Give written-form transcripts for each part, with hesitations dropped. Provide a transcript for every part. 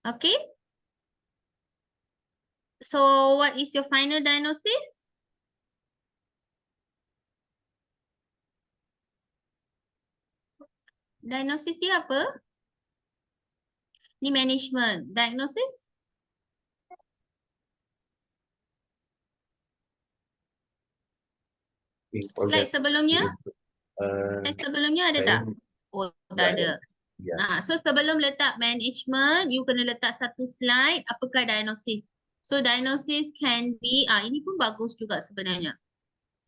Okay. So what is your final diagnosis? Diagnosis dia apa? Ni management. Diagnosis? Slide sebelumnya? Slide sebelumnya ada tak? Oh, tak ada. So sebelum letak management, you kena letak satu slide apakah diagnosis. So diagnosis can be, ini pun bagus juga sebenarnya.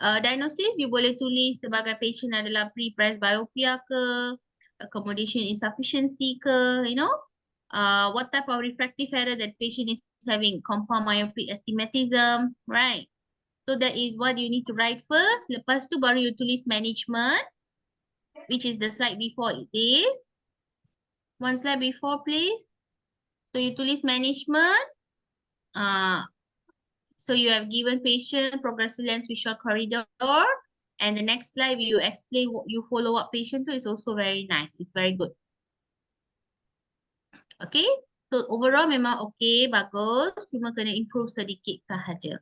Diagnosis you boleh tulis sebagai patient adalah pre-presbyopia ke, accommodation insufficiency ke, what type of refractive error that patient is having, compound myopic astigmatism, right? So that is what you need to write first. Lepas tu baru you tulis management, which is the slide before this. One slide before, please. So you tulis management. So you have given patient progressive lens with short corridor. And the next slide, you explain what you follow up patient to is also very nice. It's very good. Okay. So overall memang okay, bagus. Cuma kena improve sedikit sahaja.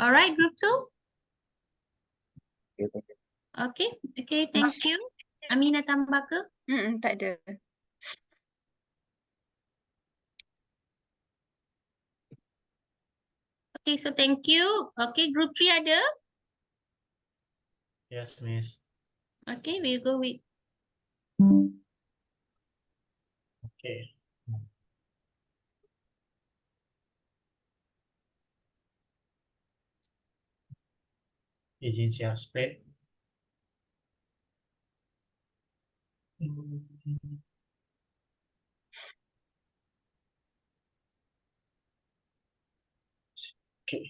Alright, group 2. Okay. Okay, thank you. Amina tambah ke? Tak ada. Okay, so thank you. Okay, group 3 ada? Yes, Miss. Okay, we'll go with. Okay. Izin share screen. Okay.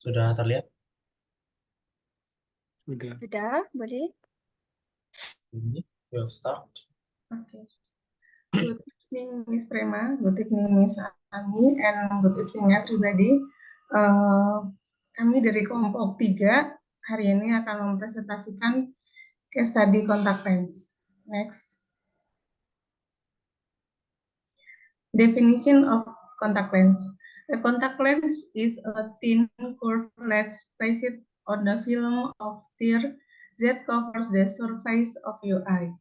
Sudah terlihat? Sudah, boleh? Ini will start. Okay. Good evening, Miss Prema. Good evening, Miss Ami, and good evening, everybody. Kami dari kelompok 3 hari ini akan mempresentasikan case study contact lens. Next. Definition of contact lens. A contact lens is a thin curved lens placed on the film of tear that covers the surface of your eye.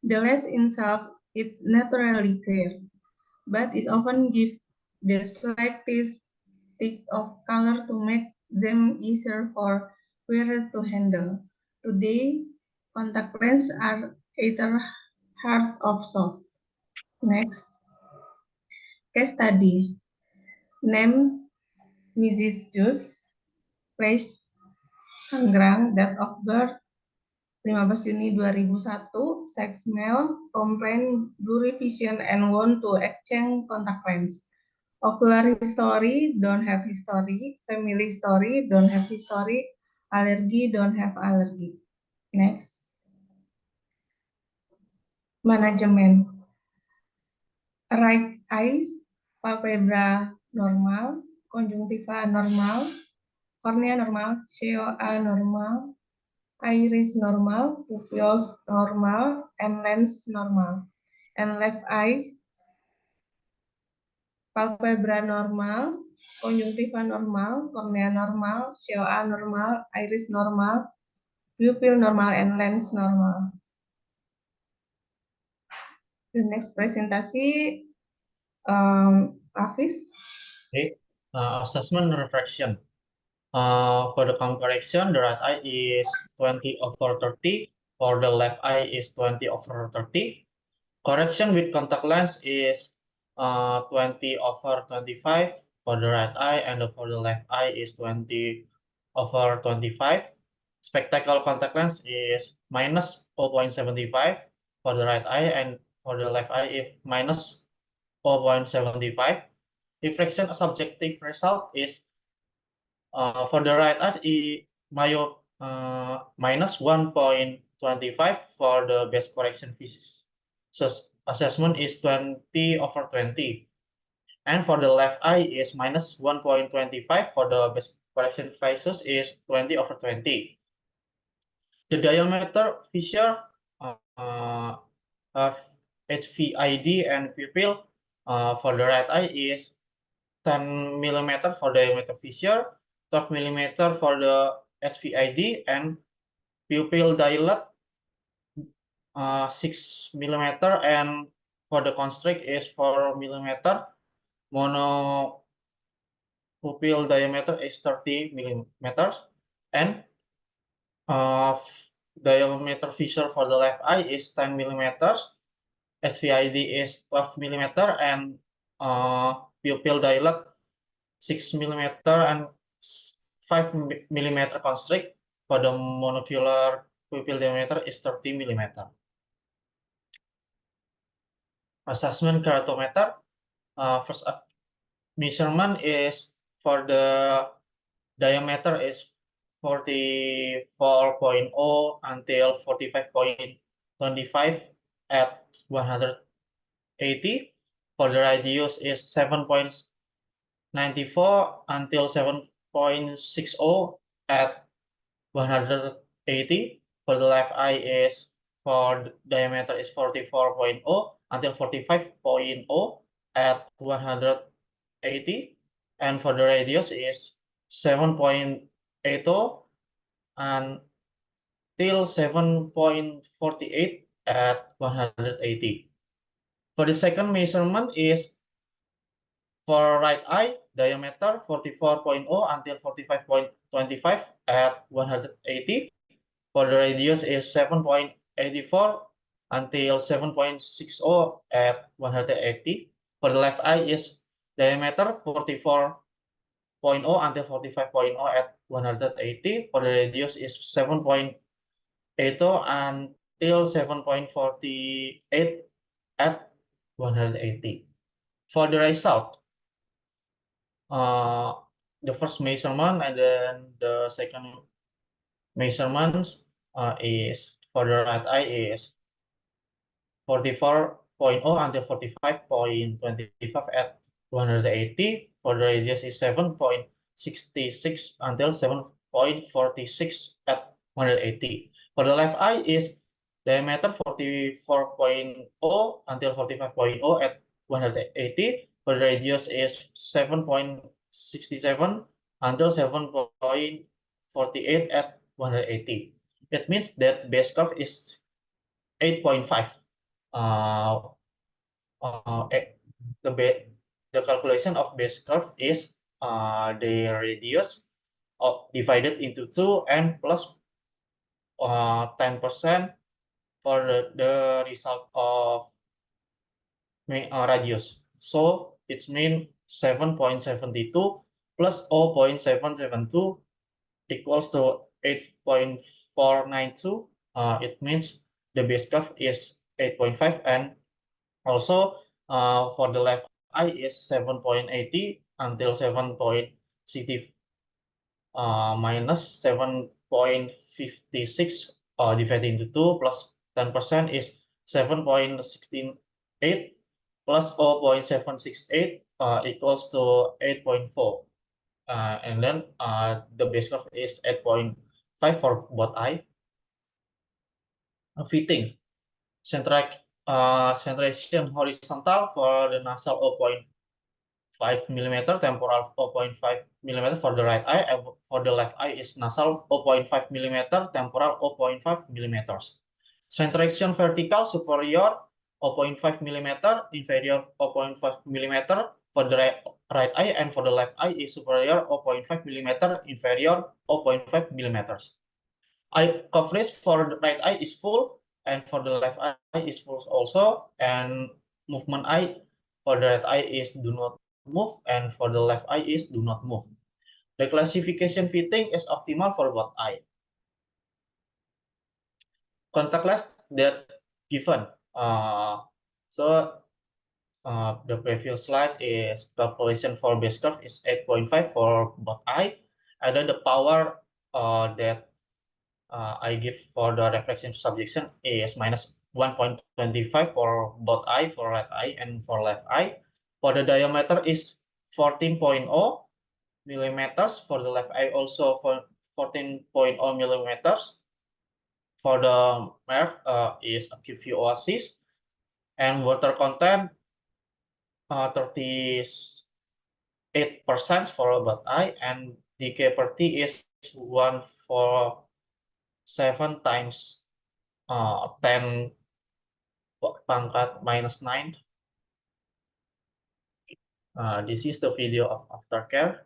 The lens itself is naturally clear, but is often give the slightest tick of color to make them easier for wearers to handle. Today's contact lenses are either hard or soft. Next. Case study. Name Mrs. Jus, place Tangerang, date of birth 15 Juni 2001, sex male, complain blurry vision and want to exchange contact lens. Ocular history, don't have history. Family history, don't have history. Allergy, don't have allergy. Next. Management. Right eyes, palpebra normal, conjunctiva normal, cornea normal, COA normal, iris normal, pupils normal, and lens normal. And left eye, palpebra normal, conjunctiva normal, cornea normal, COA normal, iris normal, pupil normal, and lens normal. The next presentasi, Hafiz. Okay. Assessment refraction. For the count correction, the right eye is 20/30. For the left eye is 20/30. Correction with contact lens is 20/25 for the right eye, and for the left eye is 20/25. Spectacle contact lens is minus 0.75 for the right eye, and for the left eye is minus 0.75. Reflection subjective result is for the right eye minus 1.25 for the best correction physics. So assessment is 20/20. And for the left eye is minus 1.25. For the base correction phases is 20/20. The diameter fissure of HVID and pupil for the right eye is 10 mm for diameter fissure, 12 mm for the HVID, and pupil dilate 6 mm, and for the constrict is 4 mm. Mono pupil diameter is 30 mm, and diameter fissure for the left eye is 10 mm. HVID is 12 mm, and pupil dilate 6 mm and 5 mm constrict. For the monocular pupil diameter is 30 mm. Assessment keratometer. First measurement is for the diameter is 44.0 until 45.25 at 180. For the radius is 7.94 until 7.60 at 180. For the left eye is for the diameter is 44.0 until 45.0 at 180, and for the radius is 7.80 until 7.48 at 180. For the second measurement is for right eye, diameter 44.0 until 45.25 at 180. For the radius is 7.84 until 7.60 at 180. For the left eye is diameter 44.0 until 45.0 at 180. For the radius is 7.80 until 7.48 at 180. For the result, the first measurement and then the second measurements is for the right eye is 44.0 until 45.25 at 180. For the radius is 7.66 until 7.46 at 180. For the left eye is diameter 44.0 until 45.0 at 180. For the radius is 7.67 until 7.48 at 180. It means that base curve is 8.5. The calculation of base curve is the radius divided into 2 and plus 10% for the result of radius. So it means 7.72 plus 0.772 equals to 8.492. It means the base curve is 8.5, and also for the left eye is 7.80 until 7.60 minus 7.56 divided into 2 plus 10% is 7.168 plus 0.768 equals to 8.4. And then the base curve is 8.5 for both eye. Fitting. Centration horizontal for the nasal 0.5 mm, temporal 0.5 mm for the right eye, and for the left eye is nasal 0.5 mm, temporal 0.5 mm. Centration vertical superior 0.5 mm, inferior 0.5 mm for the right eye, and for the left eye is superior 0.5 mm, inferior 0.5 mm. Eye coverage for the right eye is full, and for the left eye is full also, and movement eye for the right eye is do not move, and for the left eye is do not move. The classification fitting is optimal for both eye. Contact lens that given. The previous slide is calculation for base curve is 8.5 for both eye, and then the power that I give for the reflection subjection is minus 1.25 for both eye, for right eye and for left eye. For the diameter is 14.0 millimeters. For the left eye also for 14.0 millimeters. For the Merck is acute view Oasis, and water content 38% for bad eye, and decay per T is 147 times 10 pangkat minus 9. This is the video of aftercare.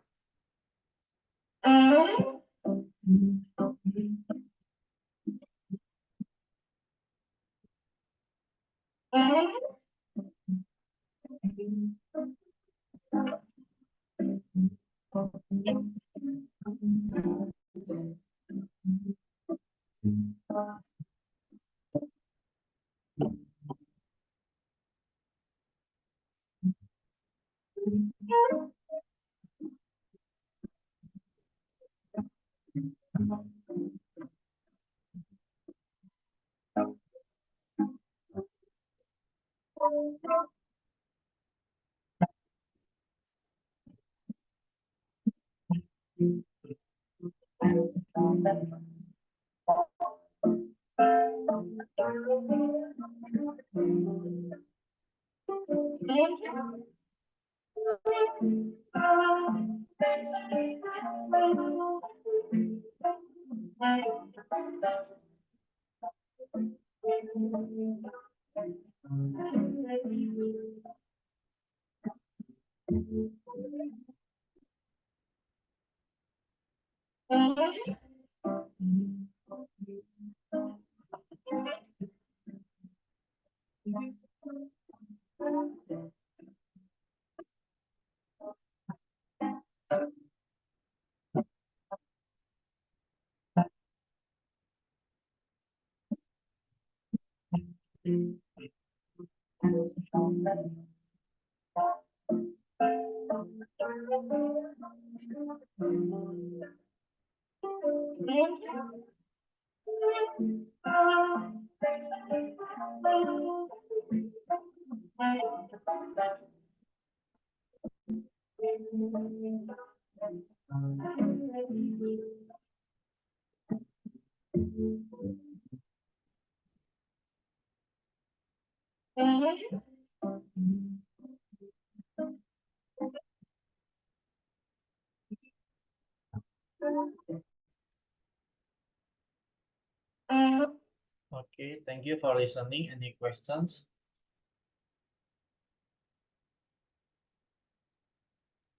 Okay, thank you for listening. Any questions?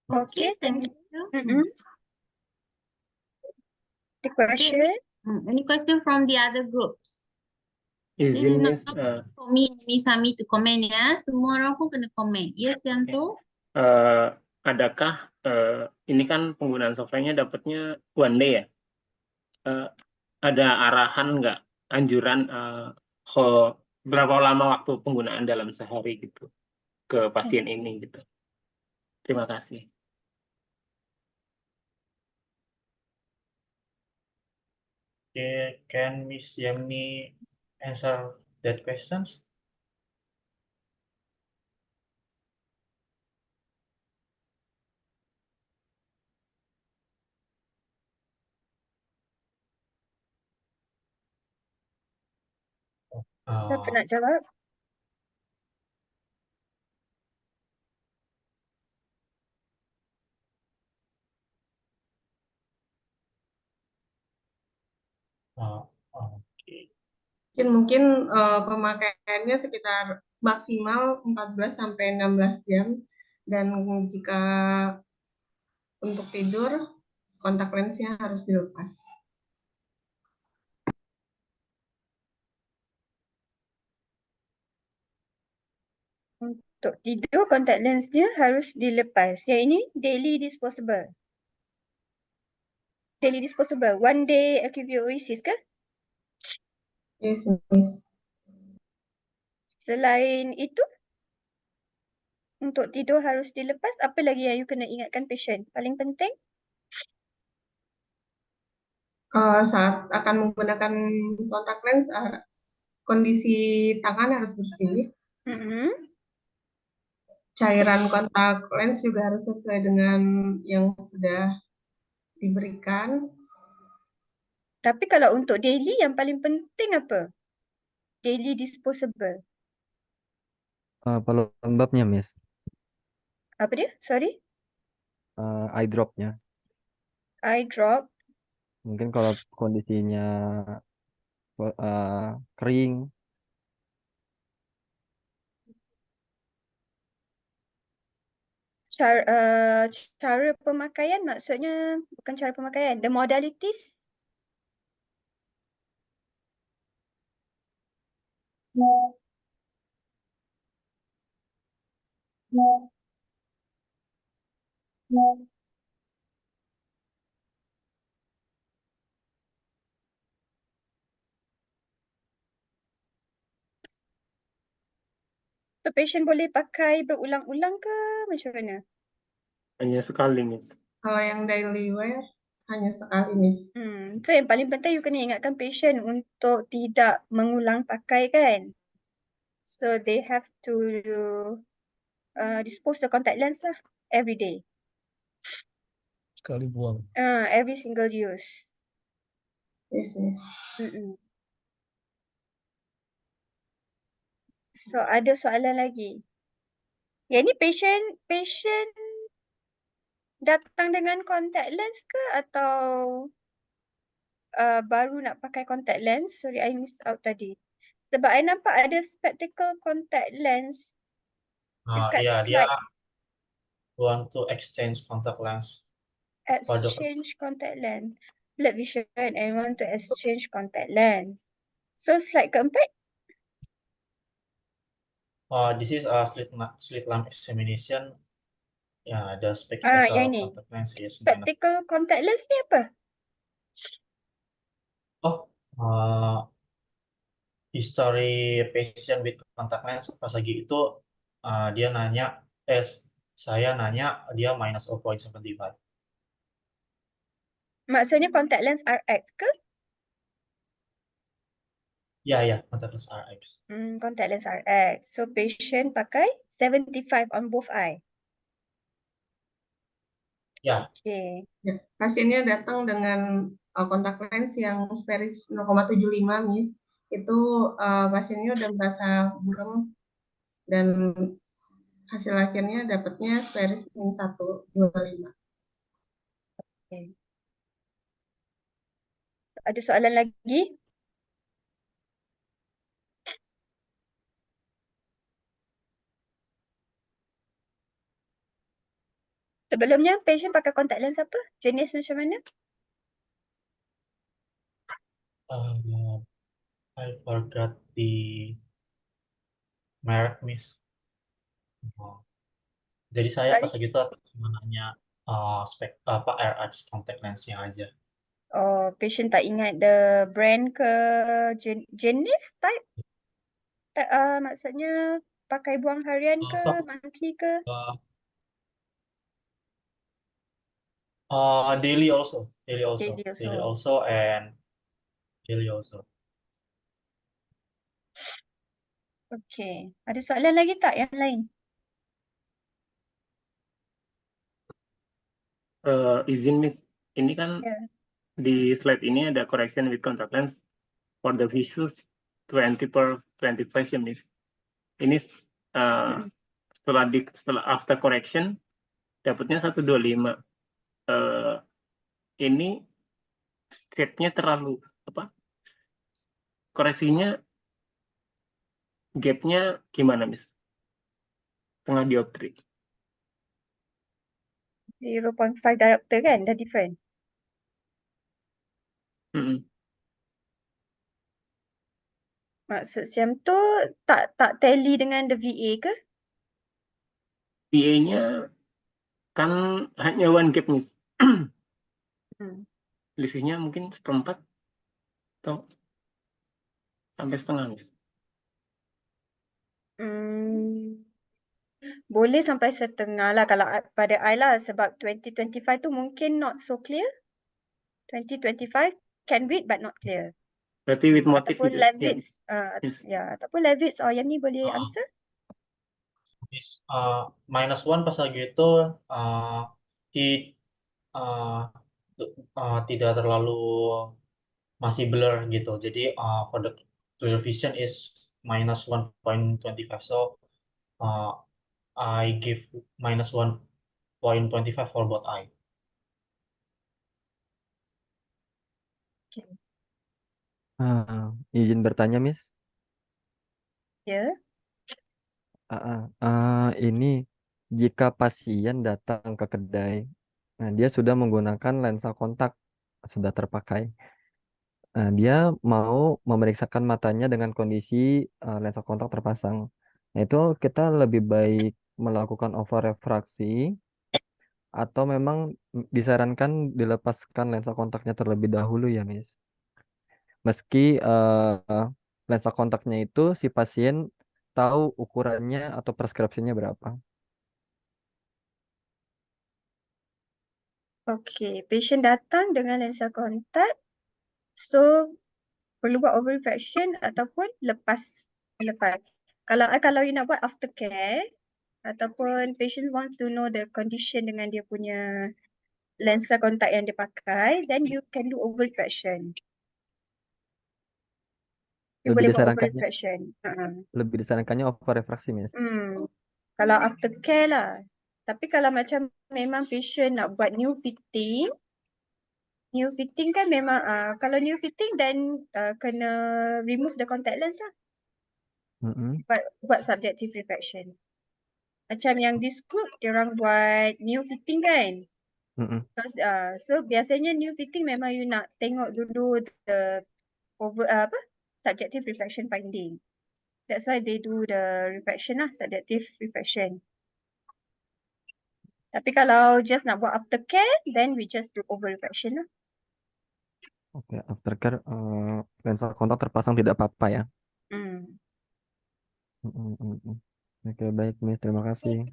Okay, thank you. Mm-mm. The question. Any question from the other groups? This is Izin not Miss, for me and Miss Ami to comment ya. Semua orang pun kena komen. Yes, Yanto? adakah ini kan penggunaan softwarenya dapatnya one day ya? Ada arahan nggak, anjuran berapa lama waktu penggunaan dalam sehari gitu ke pasien ini gitu? Terima kasih. Okay, can Miss Yemi answer that questions? Siapa nak jawab? Okay. Mungkin pemakaiannya sekitar maksimal 14 sampai 16 jam, dan jika untuk tidur kontak lensnya harus dilepas. Untuk tidur kontak lensnya harus dilepas. Yang ini daily disposable. Daily disposable. One day acuvue Oasis ke? Yes, Miss. Selain itu, untuk tidur harus dilepas. Apa lagi yang you kena ingatkan patient? Paling penting? Saat akan menggunakan kontak lens, kondisi tangan harus bersih. cairan kontak lens juga harus sesuai dengan yang sudah diberikan. Tapi kalau untuk daily yang paling penting apa? Daily disposable. Pelembabnya, Miss. Apa dia? Sorry? Eye dropnya. Eye drop. Mungkin kalau kondisinya kering, Cara pemakaian maksudnya bukan cara pemakaian. The modalities. So patient boleh pakai berulang-ulang ke macam mana? Hanya sekali, Miss. Kalau yang daily wear hanya sekali, Miss. So yang paling penting you kena ingatkan patient untuk tidak mengulang pakai kan. So they have to dispose the contact lens lah every day. Sekali buang. Every single use. Yes, Miss. So ada soalan lagi. Yang ni patient datang dengan contact lens ke atau baru nak pakai contact lens? Sorry, I miss out tadi. Sebab I nampak ada spectacle contact lens dekat Iya, dia slide want to exchange contact lens. exchange contact lens. Blurred vision and want to exchange contact lens. So slide keempat, This is a slit lamp examination. Ya, the spectacle yang ni. contact lens is minus. Spectacle contact lens ni apa? History patient with contact lens pas lagi itu dia nanya, saya nanya dia minus 0.75. Maksudnya contact lens RX ke? Ya, contact lens RX. Contact lens RX. So patient pakai 75 on both eye. Ya. Okay. Ya, pasiennya datang dengan kontak lens yang speris 0,75, Miss. Itu pasiennya udah merasa buram dan hasil akhirnya dapatnya speris -1,25. Okay. Ada soalan lagi? Sebelumnya patient pakai contact lens apa? Jenis macam mana? I forgot the merek, Miss. Jadi saya pas lagi itu cuma nanya spek RX contact lensnya aja. Oh, patient tak ingat the brand ke jenis type? Maksudnya pakai buang harian ke, monthly ke? Daily also. Daily also. Okay. Ada soalan lagi tak yang lain? Izin, Miss. Ini kan di slide ini ada correction with contact lens for the visuals 20/25 ya, Miss. Ini setelah after correction dapatnya 125. Ini step-nya terlalu koreksinya gap-nya gimana, Miss? Tengah dioptri. 0.5 diopter kan? Dah different. Maksud Siam tu tak tally dengan the VA ke? VA-nya kan hanya one gap, Miss. Selisihnya mungkin 1/4 atau sampai setengah, Miss. Boleh sampai setengah lah kalau pada I lah, sebab 2025 tu mungkin not so clear. 2025 can read but not clear. Berarti with motif ataupun gitu. Levitz. Ataupun Levitz. Yang ni boleh answer? is -1 pas lagi itu he tidak terlalu masih blur gitu. Jadi for the clear vision is -1.25. So I give -1.25 for both eye. Izin bertanya, Miss. Ya. Ini jika pasien datang ke kedai, nah dia sudah menggunakan lensa kontak, sudah terpakai. Nah, dia mau memeriksakan matanya dengan kondisi lensa kontak terpasang. Nah, itu kita lebih baik melakukan overrefraksi atau memang disarankan dilepaskan lensa kontaknya terlebih dahulu ya, Miss. Meski lensa kontaknya itu si pasien tahu ukurannya atau preskripsinya berapa. Okay, patient datang dengan lensa kontak, so perlu buat overrefraction ataupun lepas. Kalau you nak buat aftercare ataupun patient want to know the condition dengan dia punya lensa kontak yang dia pakai, then you can do overrefraction. You boleh buat overrefraction. Lebih disarankannya overrefraksi, Miss. Kalau aftercare lah. Tapi kalau macam memang patient nak buat new fitting kan memang kalau new fitting then kena remove the contact lens lah. Buat subjective refraction. Macam yang this group diorang buat new fitting kan. So biasanya new fitting memang you nak tengok dulu the subjective refraction finding. That's why they do the refraction lah, subjective refraction. Tapi kalau just nak buat aftercare, then we just do overrefraction lah. Oke, aftercare lensa kontak terpasang tidak apa-apa ya. Oke, baik, Miss. Terima kasih.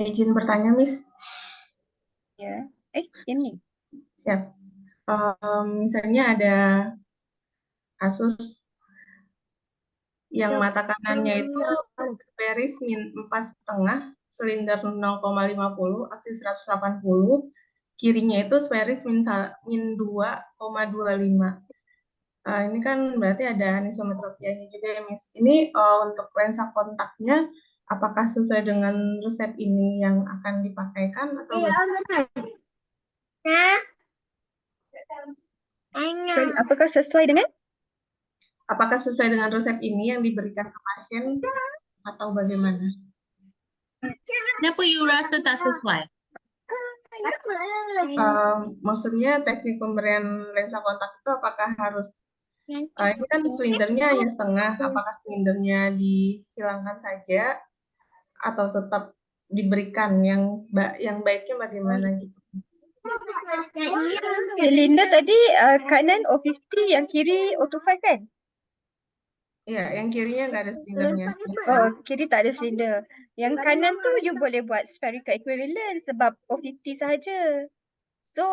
Izin bertanya, Miss. Ya. Ini. Siap. Misalnya ada kasus yang mata kanannya itu Paris -4,5, silinder 0,50, aksis 180, kirinya itu Paris -2,25. Ini kan berarti ada anisometropianya juga ya, Miss. Ini untuk lensa kontaknya, apakah sesuai dengan resep ini yang akan dipakaikan atau Sorry, apakah sesuai dengan? Apakah sesuai dengan resep ini yang diberikan ke pasien atau bagaimana? Kenapa you rasa tak sesuai? Maksudnya teknik pemberian lensa kontak itu apakah harus ini kan silindernya hanya setengah, apakah silindernya dihilangkan saja atau tetap diberikan yang baiknya bagaimana gitu? Silinder tadi kanan O50, yang kiri O25 kan? Iya, yang kirinya nggak ada silindernya. Oh, kiri tak ada silinder. Yang kanan tu you boleh buat spherical equivalent sebab O50 sahaja. So,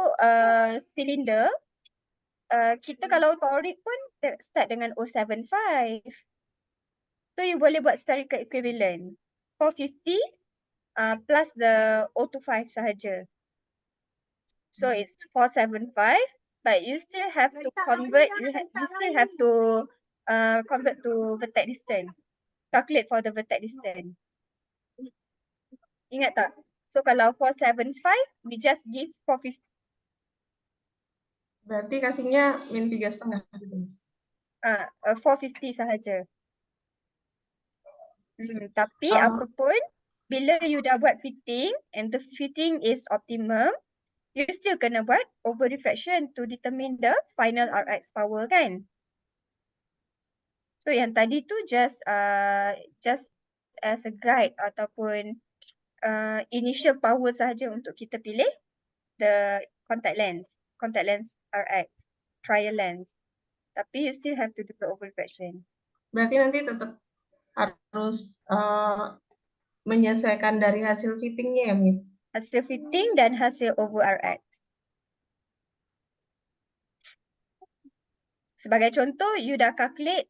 silinder, kita kalau toric pun start dengan O75. So, you boleh buat spherical equivalent. 450 plus the O25 sahaja. So, it's 475. But you still have to convert, you still have to convert to vertex distance. Calculate for the vertex distance. Ingat tak? So kalau 475, we just give 450. Berarti kasihnya -3,5. 450 sahaja. Tapi apapun, bila you dah buat fitting and the fitting is optimum, you still kena buat over refraction to determine the final RX power kan? So yang tadi tu just as a guide ataupun initial power sahaja untuk kita pilih the contact lens RX, trial lens. Tapi you still have to do the overrefraction. Berarti nanti tetap harus menyesuaikan dari hasil fittingnya ya, Miss? Hasil fitting dan hasil over RX. Sebagai contoh, you dah calculate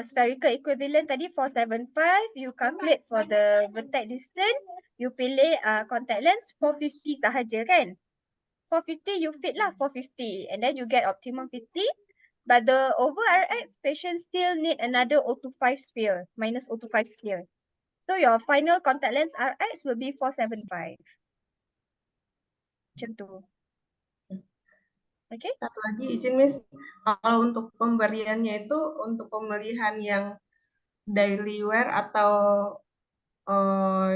spherical equivalent tadi 475, you calculate for the vertex distance, you pilih contact lens 450 sahaja kan. 450 you fit lah 450 and then you get optimum 50. But the over RX patient still need another O25 sphere, minus O25 sphere. So your final contact lens RX will be 475. Macam tu. Okay. Satu lagi izin Miss, kalau untuk pemberiannya itu untuk pemilihan yang daily wear atau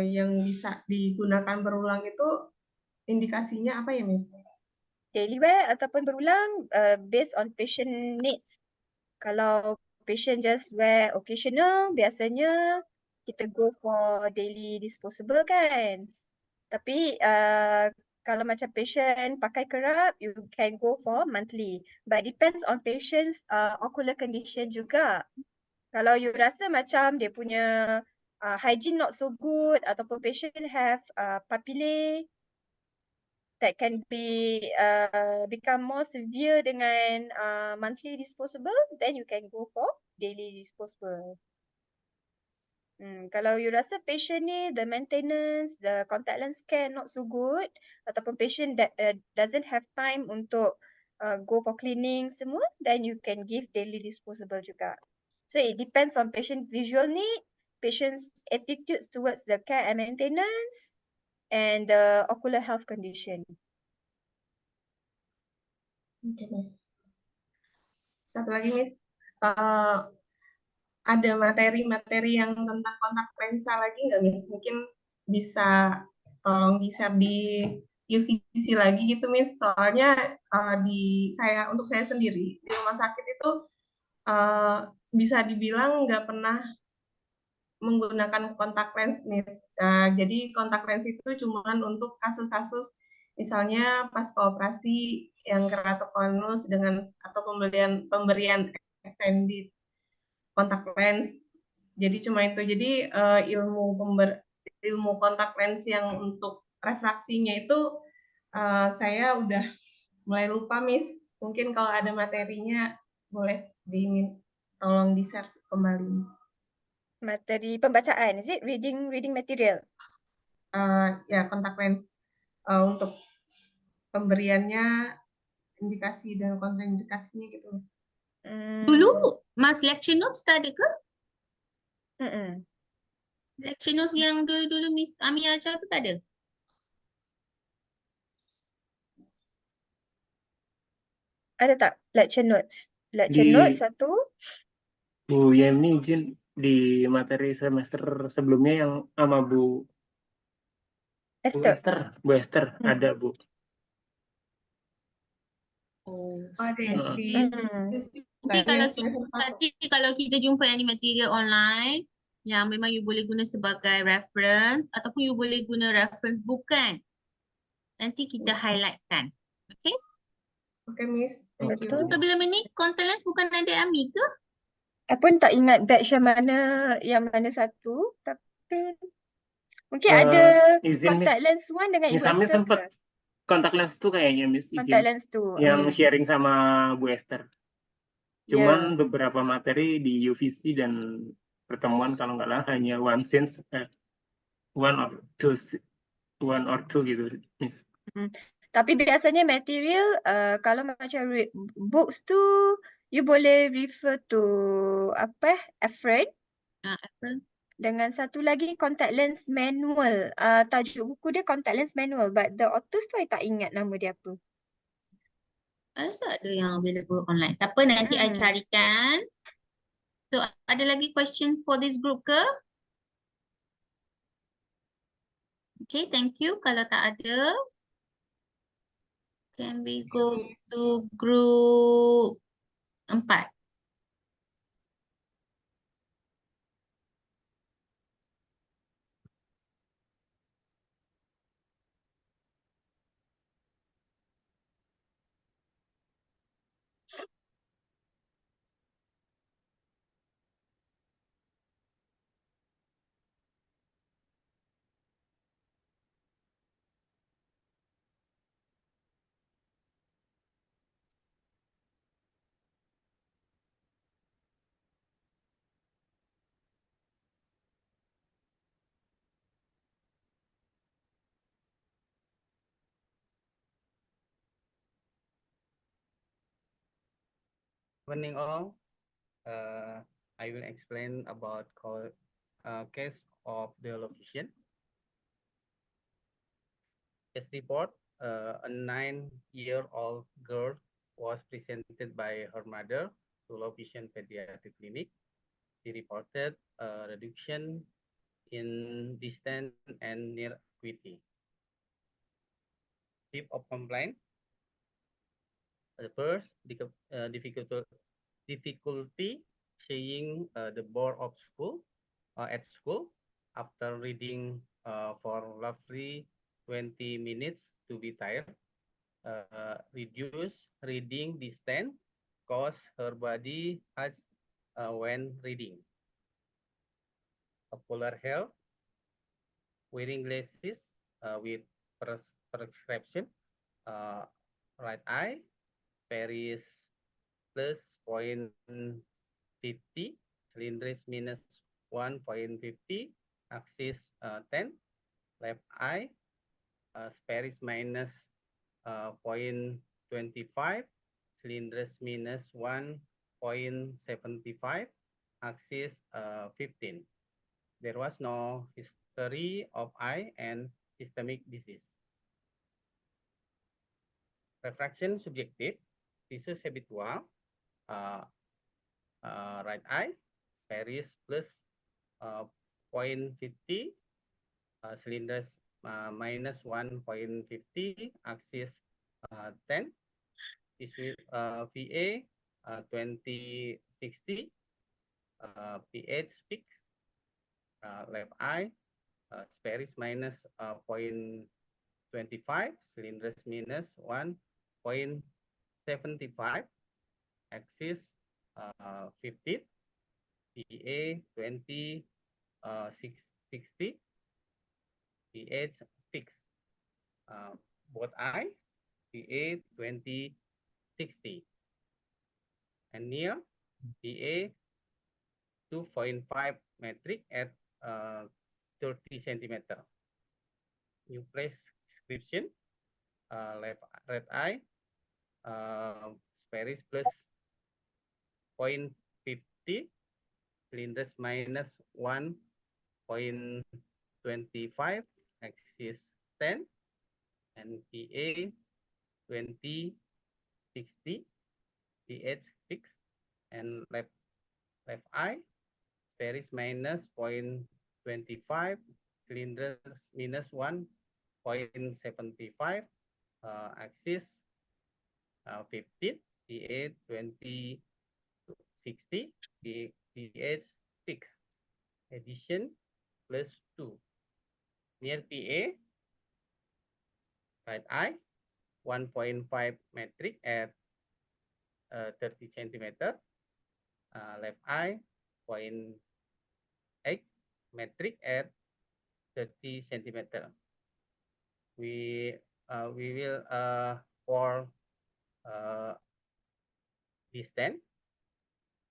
yang bisa digunakan berulang itu indikasinya apa ya Miss? Daily wear ataupun berulang based on patient needs. Kalau patient just wear occasional, biasanya kita go for daily disposable kan. Tapi kalau macam patient pakai kerap, you can go for monthly. But depends on patient's ocular condition juga. Kalau you rasa macam dia punya hygiene not so good ataupun patient have papillae that can be become more severe dengan monthly disposable, then you can go for daily disposable. Kalau you rasa patient ni the maintenance, the contact lens care not so good ataupun patient that doesn't have time untuk go for cleaning semua, then you can give daily disposable juga. So it depends on patient visual need, patient's attitudes towards the care and maintenance, and the ocular health condition. Oke, Miss. Satu lagi, Miss. Ada materi-materi yang tentang kontak lensa lagi nggak, Miss? Mungkin bisa tolong di-share di UVC lagi gitu, Miss. Soalnya untuk saya sendiri di rumah sakit itu bisa dibilang nggak pernah menggunakan kontak lens, Miss. Jadi kontak lens itu cuma untuk kasus-kasus misalnya pas operasi yang keratokonus dengan atau pemberian extended kontak lens. Jadi cuma itu. Jadi ilmu kontak lens yang untuk refraksinya itu saya udah mulai lupa, Miss. Mungkin kalau ada materinya boleh tolong di-share kembali, Miss. Materi pembacaan, is it reading material? Ya, kontak lens untuk pemberiannya, indikasi dan kontraindikasinya gitu, Miss. Dulu Mas lecture notes tak ada ke? Mm-mm. Lecture notes yang dulu-dulu Miss Ami ajar tu tak ada? Ada tak lecture notes? Lecture Di notes satu. Bu Yemi izin di materi semester sebelumnya yang sama Bu Esther. Esther ada Bu. Oh. Ada di Nanti kalau kita jumpa any material online yang memang you boleh guna sebagai reference ataupun you boleh guna reference book kan, nanti kita highlightkan. Okay? Oke, Miss. Thank you. Betul. Sebelum ini contact lens bukan ada Ami ke? Saya pun tak ingat batch yang mana satu, tapi mungkin ada Izin, contact Miss. lens one dengan Ibu Miss Ami Esther sempat ke? kontak lens tuh kayaknya, Miss, Contact izin. lens tu. Yang sharing sama Bu Esther. Cuman beberapa materi di UVC dan pertemuan kalau nggak salah hanya one or two gitu, Miss. Tapi biasanya material kalau macam books tu you boleh refer to Efren. Efren. Dengan satu lagi contact lens manual. Tajuk buku dia contact lens manual, but the authors tu I tak ingat nama dia apa. Rasa ada yang available online. Tak apa, nanti I carikan. So, ada lagi question for this group ke? Okay, thank you. Kalau tak ada, can we go to group 4? evening all. I will explain about case of the low vision. Case report, a 9-year-old girl was presented by her mother to low vision pediatric clinic. She reported a reduction in distance and near acuity. Type of complaint. The first, difficulty seeing the board of school at school after reading for roughly 20 minutes to be tired. Reduce reading distance cause her body has when reading. Polar health, wearing glasses with prescription, right eye, Paris plus 0.50, cylindris minus 1.50, axis 10, left eye, Paris minus 0.25, cylindris minus 1.75, axis 15. There was no history of eye and systemic disease. Refraction subjective, visus habitual, right eye, Paris plus 0.50, cylinders minus 1.50, axis 10. This will VA 2060, pH fixed, left eye, Paris minus 0.25, cylinders minus 1.75, axis 15, PA 2060, pH fixed, both eye, PA 2060, and near PA 2.5 metric at 30 centimeter. New prescription, red eye, Paris plus 0.50, cylinders minus 1.25, axis 10, and PA 2060, pH fixed, and left eye, Paris minus 0.25, cylinders minus 1.75, axis 15, PA 2060, pH fixed, addition plus 2. Near PA, right eye, 1.5 metric at 30 centimeter, left eye, 0.8 metric at 30 centimeter. We will for distance,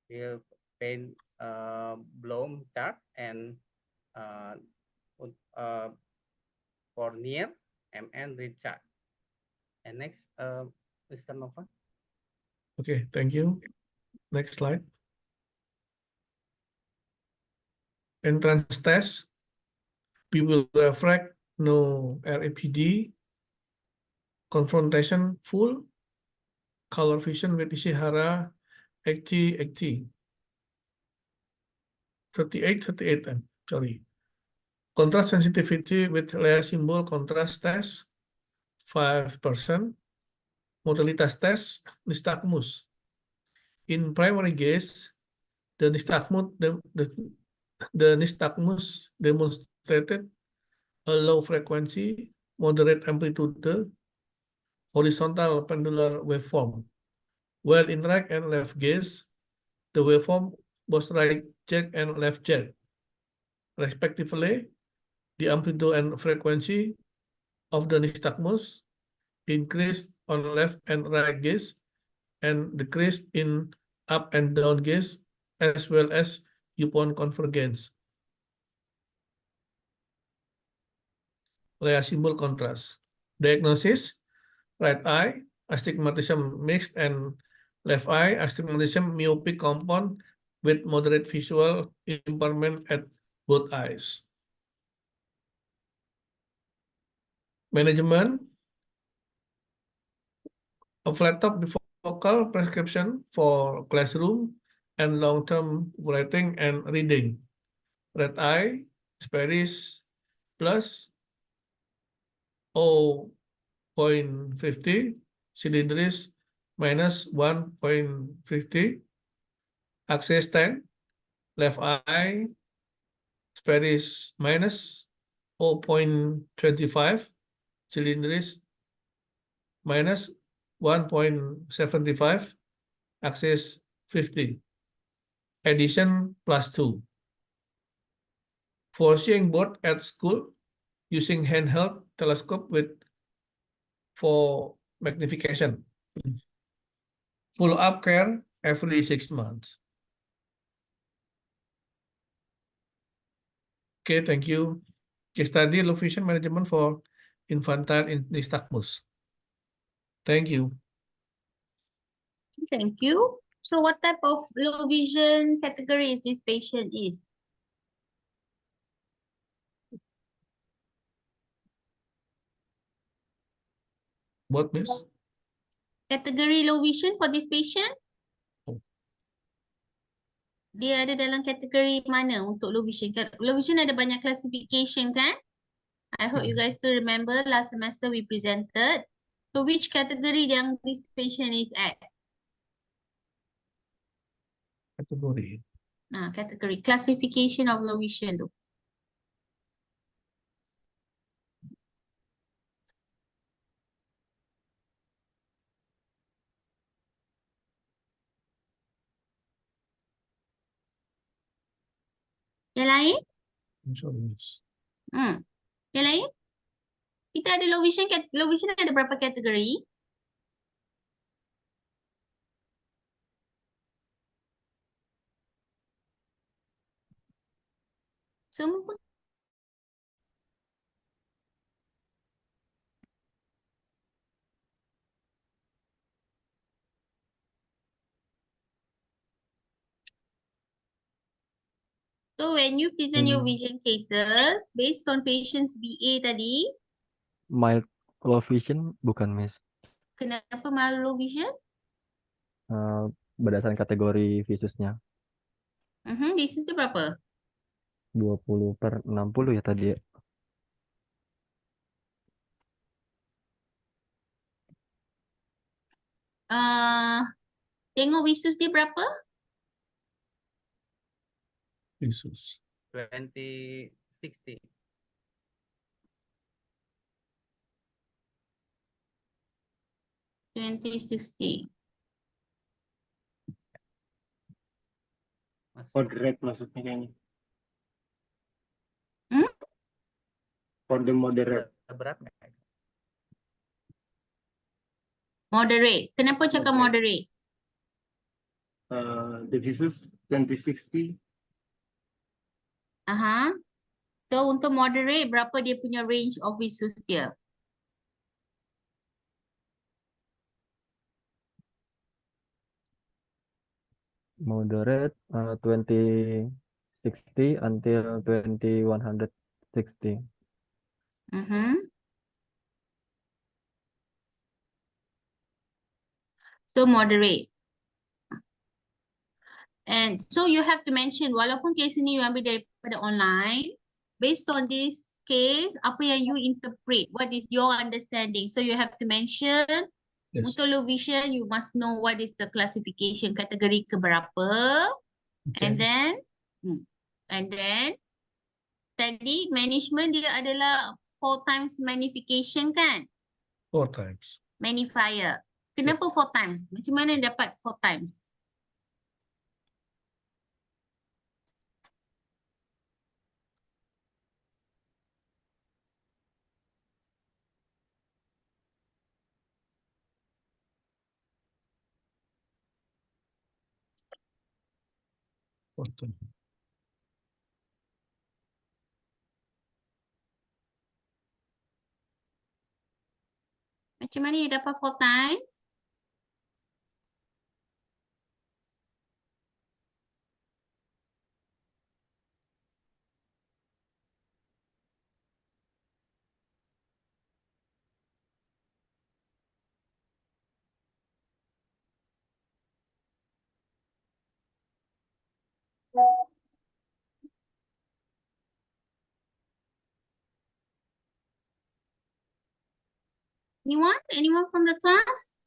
we'll paint bloom chart, and for near MN read chart. And next, Mr. Nova. Okay, thank you. Next slide. Entrance test. People refract, no RAPD. Confrontation full. Color vision with Ishihara 80. 38, sorry. Contrast sensitivity with Lea symbol contrast test 5%. Modalitas test nystagmus. In primary gaze, the nystagmus demonstrated a low frequency, moderate amplitude, horizontal pendular waveform. While in right and left gaze, the waveform was right jet and left jet. Respectively, the amplitude and frequency of the nystagmus increased on left and right gaze and decreased in up and down gaze, as well as upon convergence. Lea symbol contrast. Diagnosis, right eye, astigmatism mixed and Left eye, astigmatism, myopic compound with moderate visual impairment at both eyes. Management, a flat top bifocal prescription for classroom and long-term writing and reading. Red eye, Sperris plus 0.50, cylindris minus 1.50, access 10, left eye, Sperris minus 0.25, cylindris minus 1.75, access 50, addition plus 2. For seeing board at school, using handheld telescope with 4 magnification. Follow-up care every 6 months. Okay, thank you. Case study low vision management for infantile nystagmus. Thank you. Thank you. So what type of low vision category is this patient is? What, Miss? Category low vision for this patient? Oh. Dia ada dalam kategori mana untuk low vision? Low vision ada banyak classification kan? I hope you guys still remember last semester we presented. So which category yang this patient is at? Category. Nah, category classification of low vision tu. Yang lain? Insurance. Yang lain? Kita ada low vision ada berapa kategori? Semua pun so when you present your vision cases based on patient's BA tadi, Mild low vision bukan, Miss. kenapa malu low vision? Berdasarkan kategori visusnya. Visus tu berapa? 20/60 ya tadi ya. Tengok visus dia berapa? Visus. 2060. Moderate maksudnya kayaknya. Hmm? For the moderate. Berat nggak? Moderate. Kenapa cakap moderate? The visus 2060. So untuk moderate, berapa dia punya range of visus dia? Moderate 2060 until 2160. So moderate. And so you have to mention, walaupun case ini you ambil daripada online, based on this case, apa yang you interpret, what is your understanding? So you have to mention, Yes. untuk low vision, you must know what is the classification, kategori keberapa, Okay. and then, tadi management dia adalah 4 times magnification kan? 4 times. Magnifier. Kenapa 4 times? Macam mana dapat 4 times? Macam mana dia dapat 4 times? Anyone? Anyone from the class?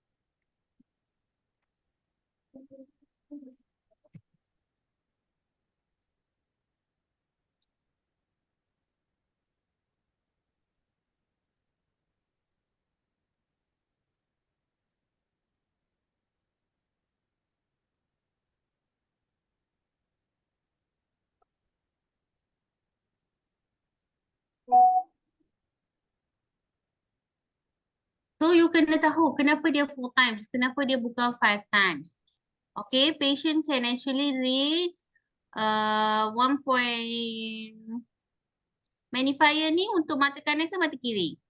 So you kena tahu kenapa dia 4 times, kenapa dia bukan 5 times. Okay, patient can actually read 1 point magnifier ni untuk mata kanan ke mata kiri?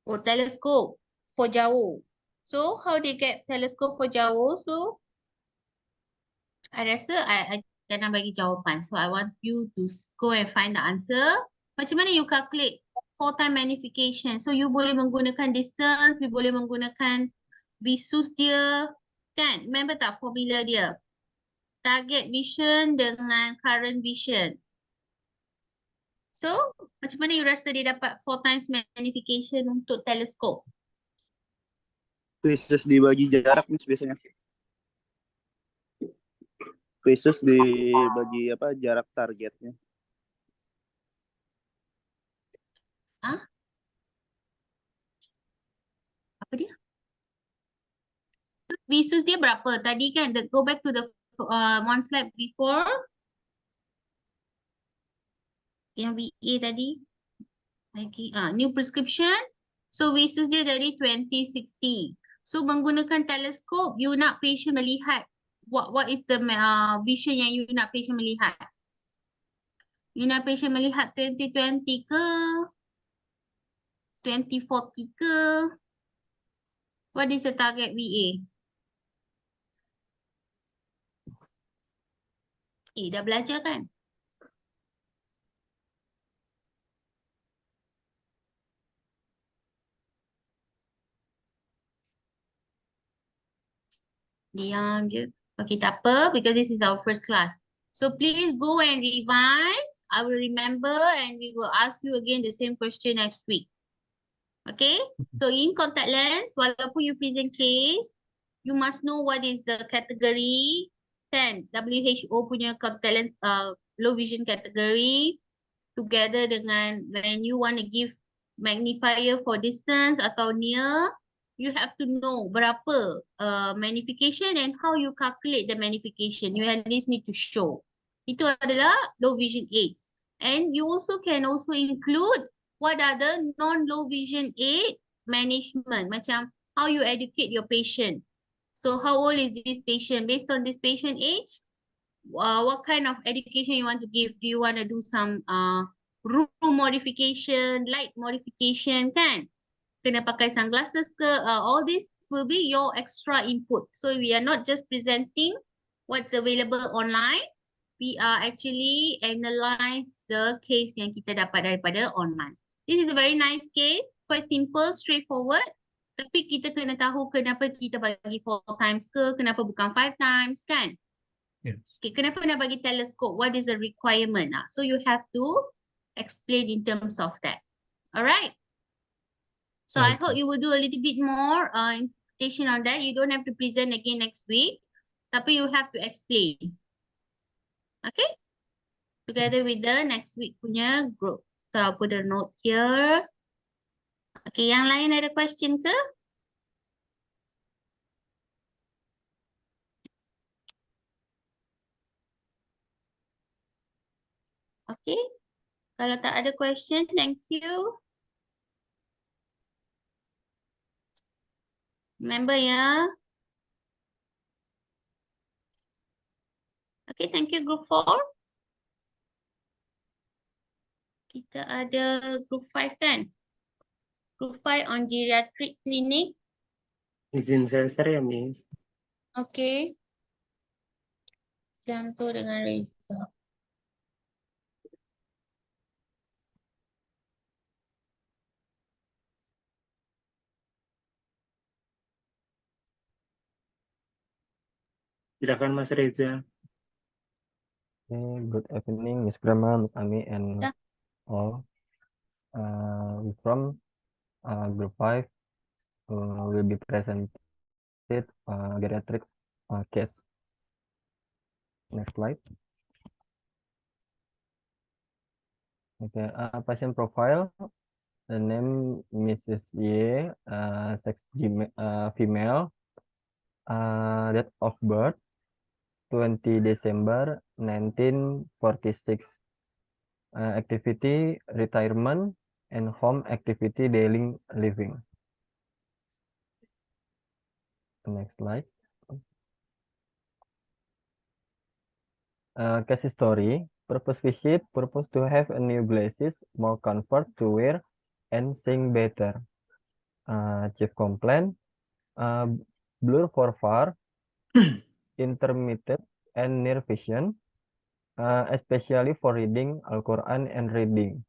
Oh, teleskop for jauh. So how they get teleskop for jauh? So I rasa I jangan bagi jawapan. So I want you to go and find the answer. Macam mana you calculate 4 time magnification? So you boleh menggunakan distance, you boleh menggunakan visus dia. Kan? Remember tak formula dia? Target vision dengan current vision. So, macam mana you rasa dia dapat 4 times magnification untuk teleskop? Visus dibagi jarak nih biasanya. Visus dibagi apa jarak targetnya. Hah? Apa dia? Visus dia berapa? Tadi kan, go back to the one slide before. Yang VA tadi. Okay. New prescription. So visus dia dari 2060. So menggunakan teleskop, you nak patient melihat what is the vision yang you nak patient melihat? You nak patient melihat 2020 ke? 2040 ke? What is the target VA? Dah belajar kan? Diam je. Okay, tak apa, because this is our first class. So please go and revise. I will remember and we will ask you again the same question next week. Okay? So in contact lens, walaupun you present case, you must know what is the category 10. WHO punya contact lens, low vision category. Together dengan when you want to give magnifier for distance atau near, you have to know berapa magnification and how you calculate the magnification. You at least need to show. Itu adalah low vision aids. And you also can also include what are the non-low vision aid management. Macam how you educate your patient. So how old is this patient? Based on this patient age, what kind of education you want to give? Do you want to do some room modification, light modification, kan? Kena pakai sunglasses ke? All this will be your extra input. So we are not just presenting what's available online. We are actually analyze the case yang kita dapat daripada online. This is a very nice case, quite simple, straightforward. Tapi kita kena tahu kenapa kita bagi 4 times ke, kenapa bukan 5 times, kan? Yes. Okay, kenapa nak bagi teleskop? What is the requirement? So you have to explain in terms of that. Alright? So I hope you will do a little bit more interpretation on that. You don't have to present again next week. Tapi you have to explain. Okay? Together with the next week punya group. So I'll put a note here. Okay, yang lain ada question ke? Okay. Kalau tak ada question, thank you. Remember ya. Okay, thank you group 4. Kita ada group 5 kan? Group 5 on geriatric clinic. Izin saya share ya, Miss. Okay. Siamto dengan Reza. Silakan Mas Reza. Okay, good evening, Miss Brahma, Miss Ami, and Yeah. all. We from group 5 will be presented geriatric case. Next slide. Okay, patient profile. The name Mrs. Y, sex female, date of birth 20 December 1946. Activity retirement and home activity daily living. Next slide. Case history. Purpose visit. Purpose to have a new glasses, more comfort to wear, and seeing better. Chief complaint. Blur for far, intermittent, and near vision, especially for reading Al-Quran and reading.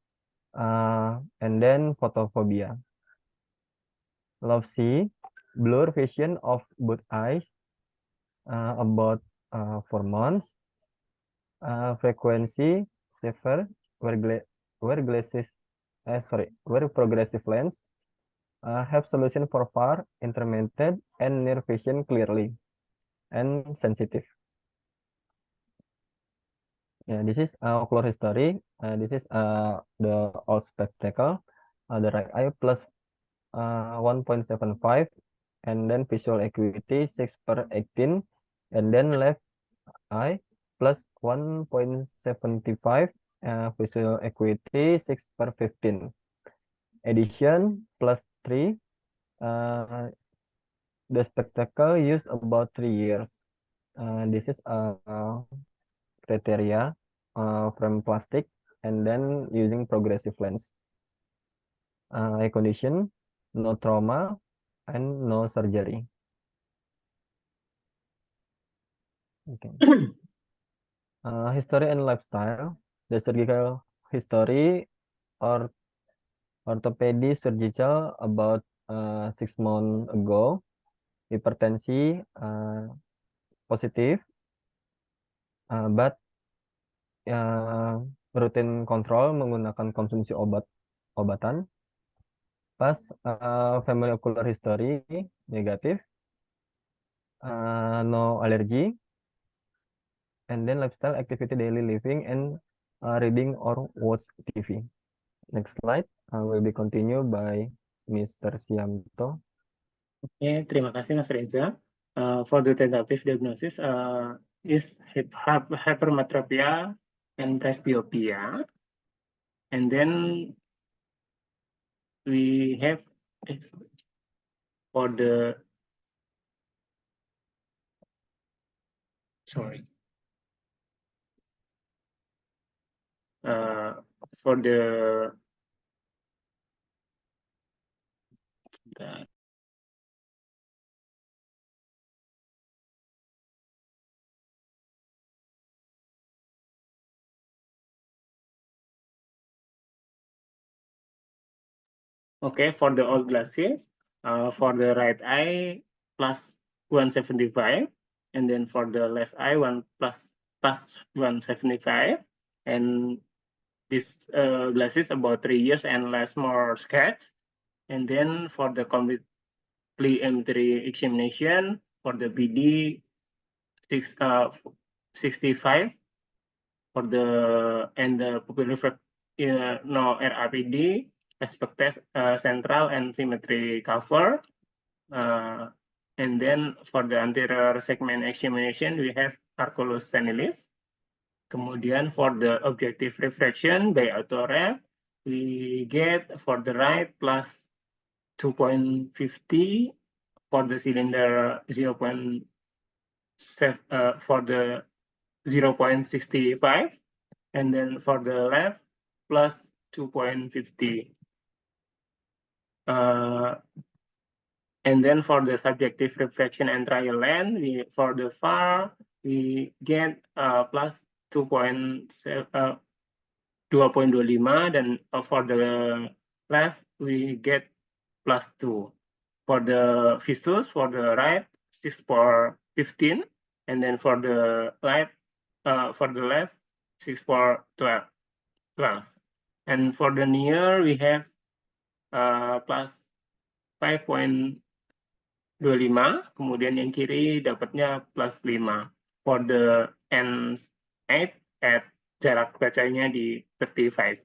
And then photophobia. Love see, blur vision of both eyes, about 4 months. Frequency severe, where progressive lens have solution for far, intermittent, and near vision clearly, and sensitive. Yeah, this is ocular history. This is the old spectacle. The right eye plus 1.75, and then visual acuity 6/18, and then left eye plus 1.75, visual acuity 6/15. Addition plus 3. The spectacle used about 3 years. This is criteria from plastic, and then using progressive lens. Eye condition, no trauma, and no surgery. Okay. History and lifestyle. The surgical history or orthopedic surgical about 6 months ago. Hypertensi positive, but rutin kontrol menggunakan konsumsi obatan. Pas family ocular history negatif, no allergy, and then lifestyle activity daily living and reading or watch TV. Next slide will be continued by Mr. Siamto. Oke, terima kasih Mas Reza. For the tentative diagnosis is hypermetropia and presbyopia, and then we have for the for the okay, for the old glasses, for the right eye plus 175, and then for the left eye plus 175, and this glasses about 3 years and less more sketch. And then for the completely M3 examination for the BD 65 for the and the pupil no RAPD aspect test central and symmetry cover, and then for the anterior segment examination we have Arculus senilis. Kemudian for the objective refraction by autoref we get for the right plus 2.50, for the cylinder 0.7 for the 0.65, and then for the left plus 2.50. And then for the subjective refraction and trial length, for the far we get plus 2.25, dan for the left we get plus 2. For the visus, for the right 6/15, and then for the left 6 for 12. And for the near, we have plus 5.25, kemudian yang kiri dapatnya plus 5. For the N8 at jarak bacanya di 35.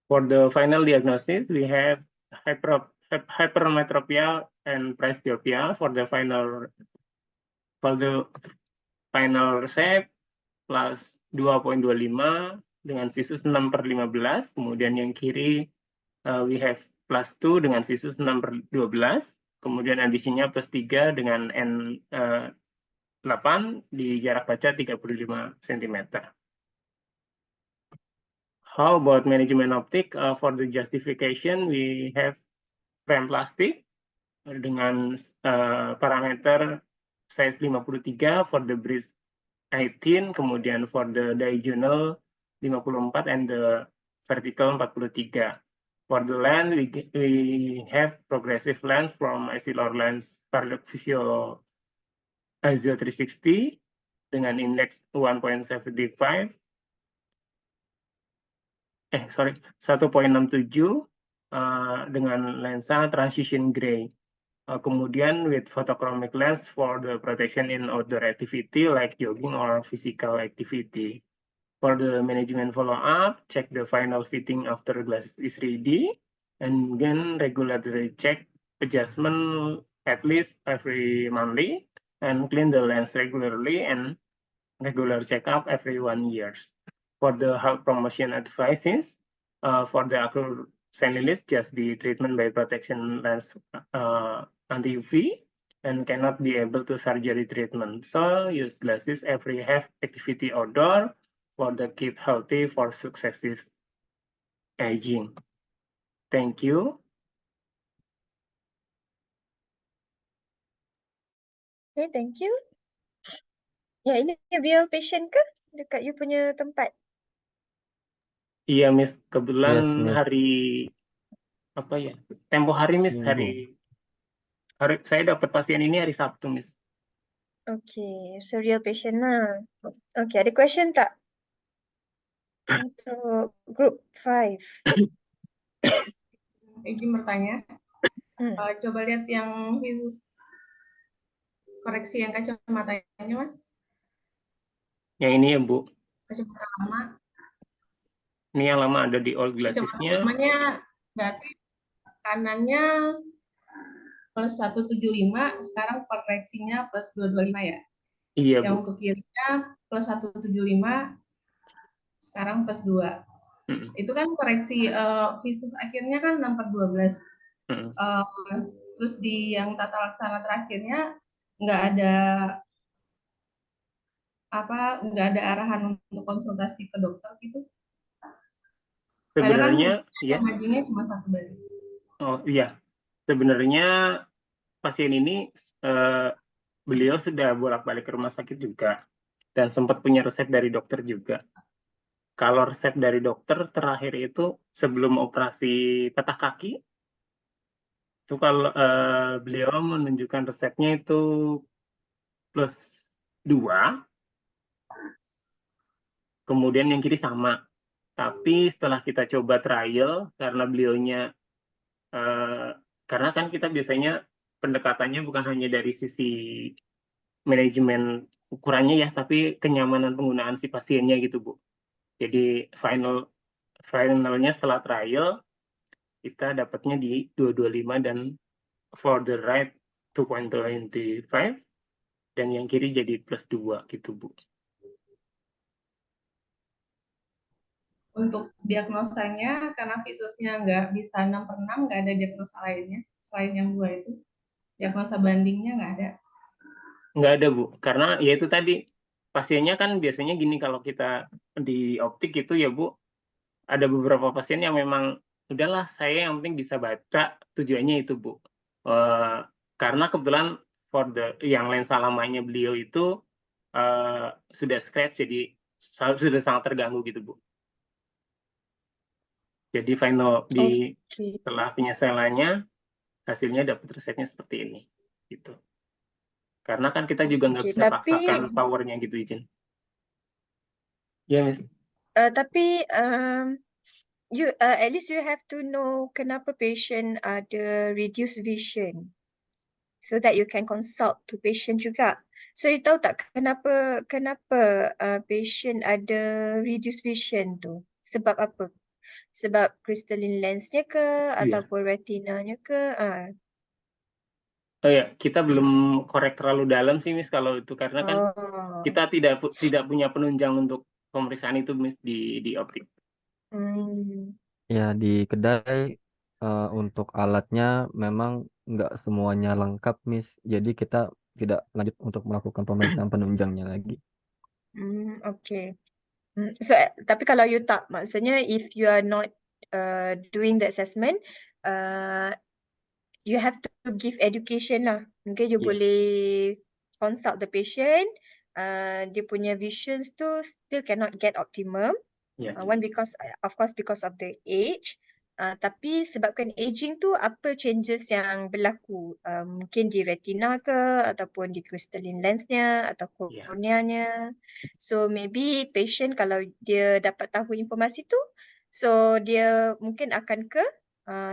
For the final diagnosis, we have hypermetropia and presbyopia. For the final shape plus 2.25 dengan visus 6/15. Kemudian yang kiri we have plus 2 dengan visus 6/12. Kemudian adisinya plus 3 dengan N8 di jarak baca 35 cm. How about management optic? For the justification, we have frame plastik dengan parameter size 53 for the bridge 18, kemudian for the diagonal 54 and the vertical 43. For the lens, we have progressive lens from Essilor Lens Paralux Visio ISO 360 dengan indeks 1.75. 1.67 dengan lensa transition gray. Kemudian with photochromic lens for the protection in outdoor activity like jogging or physical activity. For the management follow-up, check the final fitting after glasses is ready, and again regularly check adjustment at least every monthly, and clean the lens regularly and regular checkup every 1 year. For the health promotion advices, for the acute senilitis, just be treatment by protection lens anti-UV and cannot be able to surgery treatment. So use glasses every half activity outdoor for the keep healthy for successive aging. Thank you. Okay, thank you. Ya, ini real patient ke? Dekat you punya tempat? Iya, Miss. Kebetulan Yes, Miss. tempo hari, Miss, hari saya dapat pasien ini hari Sabtu, Miss. Okay, so real patient lah. Okay, ada question tak? Untuk group 5. Izin bertanya. Coba lihat yang visus koreksi yang kacamatanya, Mas. Yang ini ya, Bu. Kacamata lama. Ini yang lama ada di old glassesnya. Namanya berarti kanannya plus 175, sekarang koreksinya plus 225 ya? Iya, yang Bu. untuk kirinya plus 175, sekarang plus 2. Itu kan koreksi visus akhirnya kan 6/12. Terus di yang tata laksana terakhirnya nggak ada arahan untuk konsultasi ke dokter gitu. Sebenarnya ya. Majunya cuma 1 baris. Oh iya, sebenarnya pasien ini beliau sudah bolak-balik ke rumah sakit juga dan sempat punya resep dari dokter juga. Kalau resep dari dokter terakhir itu sebelum operasi patah kaki, itu kalau beliau menunjukkan resepnya itu plus 2, kemudian yang kiri sama. Tapi setelah kita coba trial, karena beliaunya, karena kan kita biasanya pendekatannya bukan hanya dari sisi manajemen ukurannya ya, tapi kenyamanan penggunaan si pasiennya gitu, Bu. Jadi finalnya setelah trial, kita dapatnya di 225 dan for the right 2.25 dan yang kiri jadi plus 2 gitu, Bu. Untuk diagnosanya, karena visusnya nggak bisa 6/6, nggak ada diagnosa lainnya selain yang 2 itu. Diagnosa bandingnya nggak ada. Nggak ada, Bu. Karena ya itu tadi, pasiennya kan biasanya gini, kalau kita di optik itu ya, Bu, ada beberapa pasien yang memang, udahlah saya yang penting bisa baca, tujuannya itu, Bu. Karena kebetulan yang lensa lamanya beliau itu sudah scratch, jadi sudah sangat terganggu gitu, Bu. Jadi setelah penyesalannya, hasilnya dapat resepnya seperti ini, gitu. Karena kan kita juga nggak Okay, bisa paksakan powernya gitu, izin. Ya, Miss. Tapi you at least you have to know kenapa patient ada reduced vision, so that you can consult to patient juga. So you tahu tak kenapa patient ada reduced vision tu? Sebab apa? Sebab crystalline lensnya ke ataupun retinanya ke? Oh ya, kita belum korek terlalu dalam sih, Miss, kalau itu karena kan kita tidak punya penunjang untuk pemeriksaan itu, Miss, di optik. Ya, di kedai untuk alatnya memang nggak semuanya lengkap, Miss. Jadi kita tidak lanjut untuk melakukan pemeriksaan penunjangnya lagi. Okay. So tapi kalau you tak, maksudnya if you are not doing the assessment, you have to give education lah. Mungkin you boleh consult the patient. Dia punya visions tu still cannot get optimum. One because of course because of the age. Tapi sebabkan aging tu apa changes yang berlaku? Mungkin di retina ke ataupun di crystalline lensnya atau korneanya. So maybe patient kalau dia dapat tahu informasi tu, so dia mungkin akan ke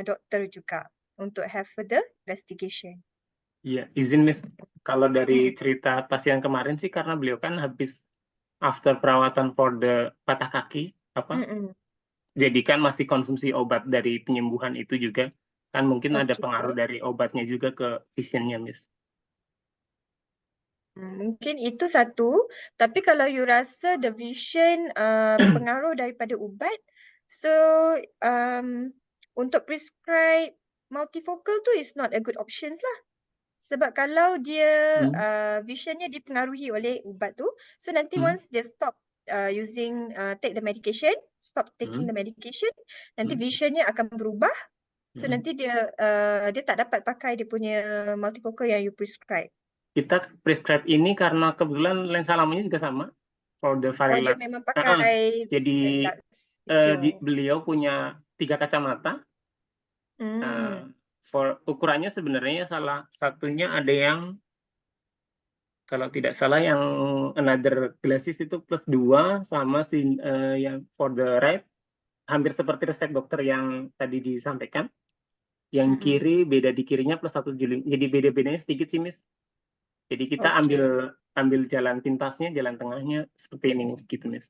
doktor juga untuk have further investigation. Iya, izin, Miss. Kalau dari cerita pasien kemarin sih karena beliau kan habis after perawatan for the patah kaki, jadi kan masih konsumsi obat dari penyembuhan itu juga, kan mungkin ada pengaruh dari obatnya juga ke visionnya, Miss. Mungkin itu satu, tapi kalau you rasa the vision pengaruh daripada ubat, so untuk prescribe multifocal tu is not a good options lah. Sebab kalau dia visionnya dipengaruhi oleh ubat tu, so nanti once dia stop using take the medication, stop taking the medication, nanti visionnya akan berubah. So nanti dia tak dapat pakai dia punya multifocal yang you prescribe. Kita prescribe ini karena kebetulan lensa lamanya juga sama, for the Varilux. Dia memang pakai jadi beliau punya 3 kacamata. For ukurannya sebenarnya salah satunya ada yang kalau tidak salah yang another glasses itu +2 sama yang for the right hampir seperti resep dokter yang tadi disampaikan. Yang kiri beda di kirinya +1 jeli. Jadi beda-bedanya sedikit sih, Miss. Jadi kita ambil jalan pintasnya, jalan tengahnya seperti ini, Miss, gitu, Miss.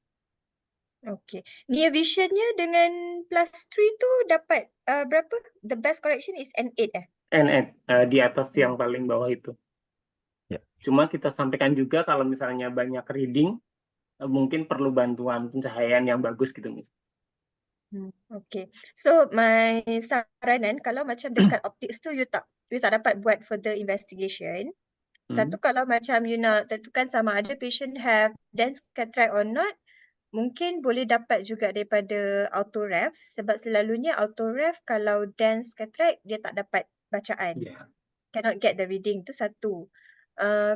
Okay. Near visionnya dengan +3 tu dapat berapa? The best correction is N8 N8 di atas yang paling bawah itu. Cuma kita sampaikan juga kalau misalnya banyak reading, mungkin perlu bantuan pencahayaan yang bagus gitu, Miss. Okay. So my saranan kalau macam dekat optics tu you tak dapat buat further investigation. Satu kalau macam you nak tentukan sama ada patient have dense cataract or not, mungkin boleh dapat juga daripada autoref sebab selalunya autoref kalau dense cataract dia tak dapat bacaan. Cannot get the reading, tu satu.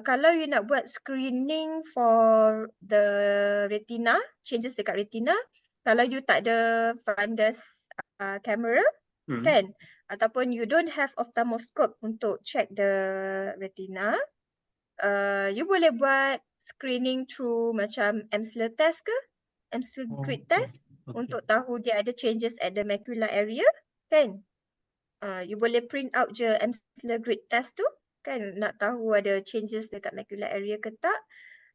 Kalau you nak buat screening for the retina, changes dekat retina, kalau you tak ada fundus camera kan, ataupun you don't have ophthalmoscope untuk check the retina, you boleh buat screening through macam Amsler test ke, Amsler grid test untuk tahu dia ada changes at the macular area kan. You boleh print out je Amsler grid test tu kan, nak tahu ada changes dekat macular area ke tak,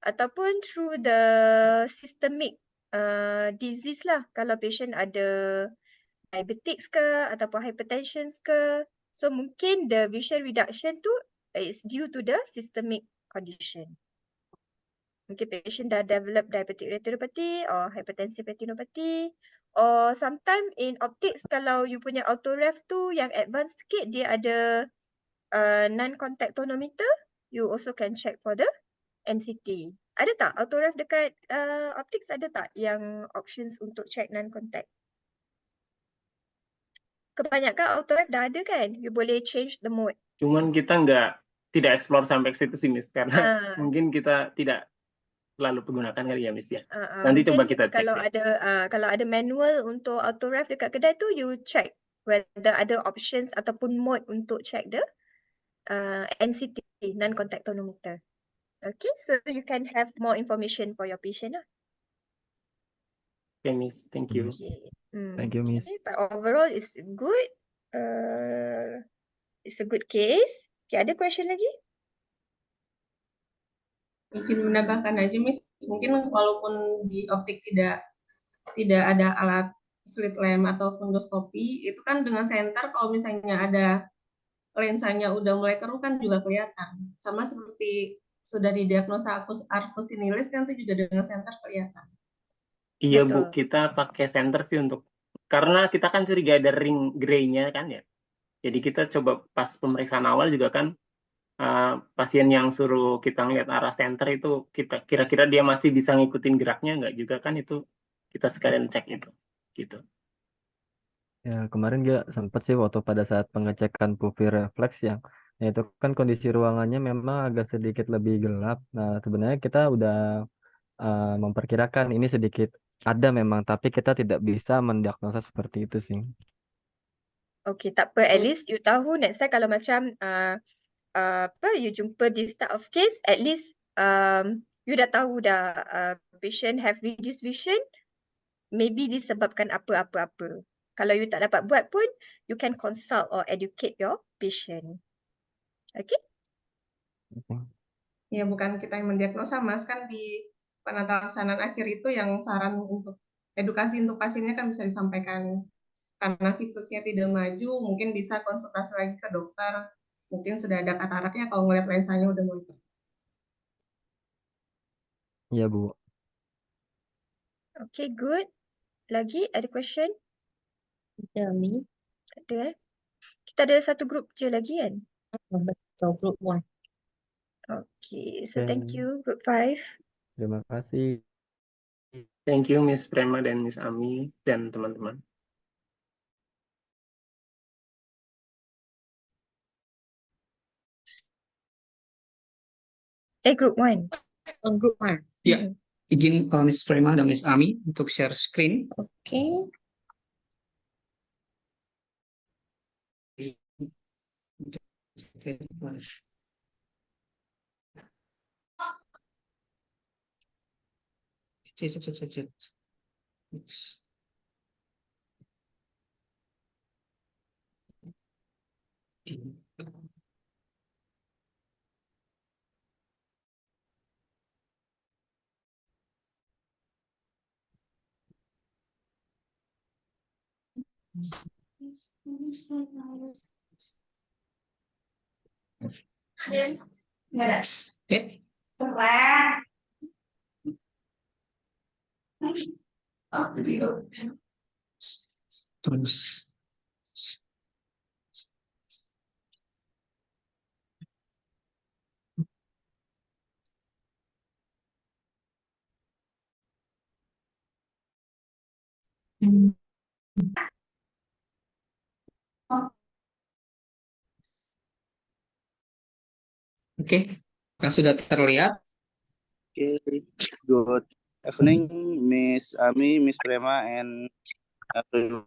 ataupun through the systemic disease lah, kalau patient ada diabetics ke ataupun hypertension ke, so mungkin the vision reduction tu is due to the systemic condition. Mungkin patient dah develop diabetic retinopathy or hypertensive retinopathy, or sometimes in optics kalau you punya autoref tu yang advanced sikit, dia ada non-contact tonometer, you also can check for the NCT. Ada tak autoref dekat optics, ada tak yang options untuk check non-contact? Kebanyakan autoref dah ada kan, you boleh change the mode. Cuman kita tidak explore sampai ke situ sih, Miss, karena mungkin kita tidak selalu menggunakan kali ya, Miss, ya. Nanti coba kita cek. Kalau ada manual untuk autoref dekat kedai tu, you check whether ada options ataupun mode untuk check the NCT, non-contact tonometer. Okay, so you can have more information for your patient lah. Okay, Miss. Thank you. Okay. Thank you, Miss. Okay, but overall it's good. It's a good case. Okay, ada question lagi? Izin menambahkan aja, Miss. Mungkin walaupun di optik tidak ada alat slit lamp atau fundoskopi, itu kan dengan senter kalau misalnya ada lensanya udah mulai keruh kan juga kelihatan. Sama seperti sudah didiagnosa arcus sinilis kan itu juga dengan senter kelihatan. Iya, Betul. Bu, kita pakai senter sih karena kita kan curiga ada ring gray-nya kan ya. Jadi kita coba pas pemeriksaan awal juga kan pasien yang suruh kita ngeliat arah center itu kita kira-kira dia masih bisa ngikutin geraknya nggak juga kan, itu kita sekalian cek itu gitu. Ya, kemarin dia sempat sih waktu pada saat pengecekan pupil refleks ya itu kan kondisi ruangannya memang agak sedikit lebih gelap. Nah, sebenarnya kita udah memperkirakan ini sedikit ada memang, tapi kita tidak bisa mendiagnosa seperti itu sih. Okay, tak apa. At least you tahu next time kalau macam you jumpa this type of case, at least you dah tahu dah patient have reduced vision, maybe disebabkan apa-apa-apa. Kalau you tak dapat buat pun, you can consult or educate your patient. Okay? Ya, bukan kita yang mendiagnosa, Mas, kan di penata laksanaan akhir itu yang saran untuk edukasi untuk pasiennya kan bisa disampaikan. Karena visusnya tidak maju, mungkin bisa konsultasi lagi ke dokter. Mungkin sudah ada kataraknya kalau ngeliat lensanya udah mulai. Iya, Bu. Okay, good. Lagi ada question? Ada, Mi. Ada. Kita ada satu grup je lagi kan? Betul, group 1. Okay, so Okay. thank you, group 5. Terima kasih. Thank you Miss Prema dan Miss Ami dan teman-teman. Group 1. Group 1. Ya, izin Miss Prema dan Miss Ami untuk share screen. Oke. Terus Oke, yang sudah terlihat. Okay, good evening, Miss Ami, Miss Prema, and everyone.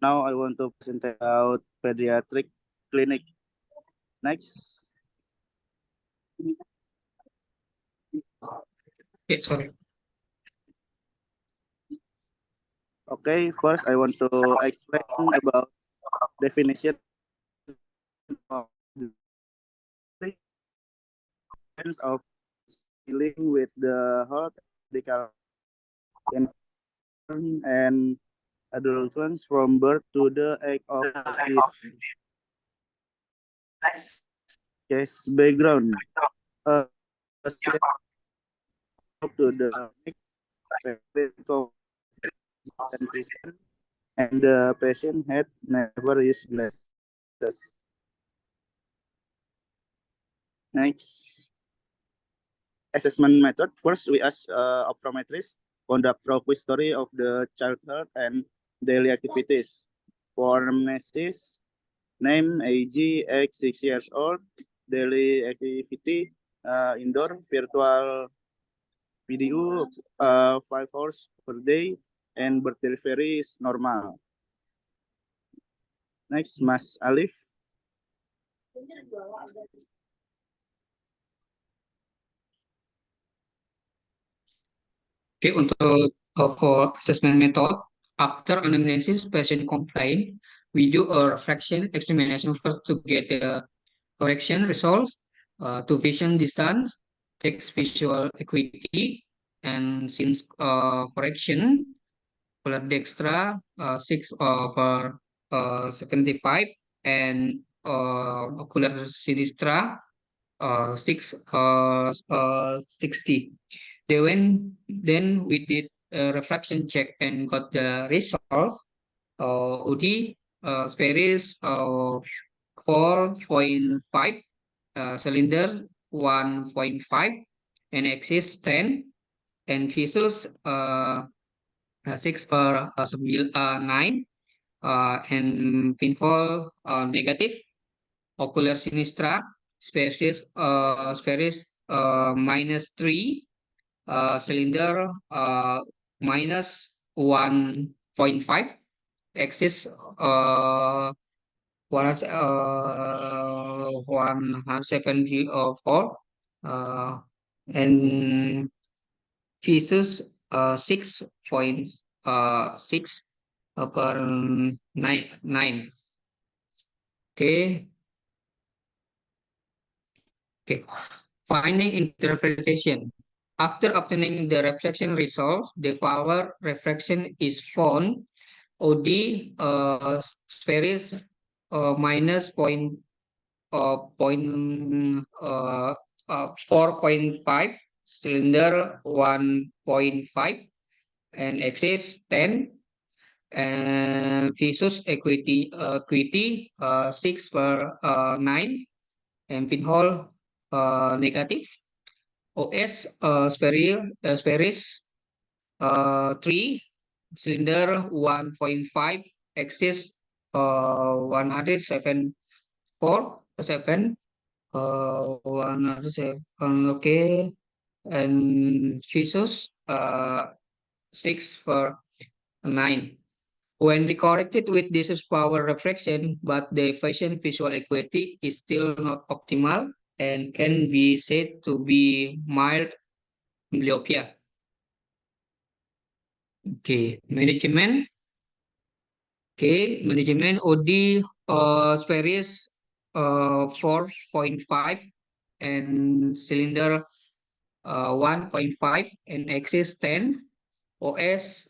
Now I want to present out pediatric clinic. Next. Okay, sorry. Okay, first I want to explain about definition of dealing with the heart medical and adolescents from birth to the age of 50. Case background. To the and the patient had never used glasses. Next, assessment method. First, we ask optometrist conduct thorough history of the childhood and daily activities. For amnesis, name age, age 6 years old, daily activity, indoor, virtual video, 5 hours per day, and birth delivery is normal. Next, Mas Alif. Okay, untuk for assessment method, after anamnesis patient complaint, we do a reflection examination first to get the correction results, to vision distance, text visual acuity, and since correction, ocular dextra 6 over 75, and ocular sinistra 60. Then we did a refraction check and got the results. OD Sperris 4.5, cylinder 1.5, and axis 10, and Fisus 6 per 9, and pinhole negative. Ocular sinistra Sperris -3, cylinder minus 1.5, axis 174, and Fisus 6.6 per 9. Okay. Finding interpretation. After obtaining the reflection result, the power refraction is found. OD Sperris minus 4.5, cylinder 1.5, and axis 10, and Fisus acuity 6 per 9, and pinhole negative. OS Sperris 3, cylinder 1.5, axis 107, 107, okay, and Fisus 6 per 9. When we corrected with this power refraction, but the vision visual acuity is still not optimal and can be said to be mild myopia. Okay, management. Okay, management OD Sperris 4.5, and cylinder 1.5, and axis 10. OS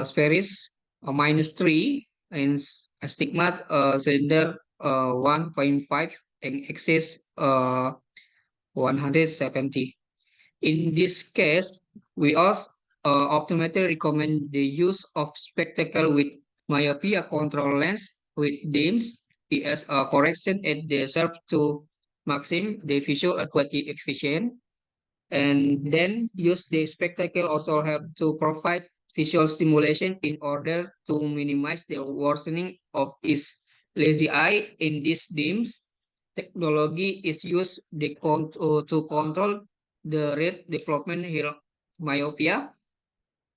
Sperris -3, and astigmat cylinder 1.5, and axis 170. In this case, we also optometrically recommend the use of spectacle with myopia control lens with DIMS as a correction at the serve to maximum the visual acuity efficient. And then use the spectacle also help to provide visual stimulation in order to minimize the worsening of its lazy eye. In this DIMS, technology is used to control the rate development here myopia.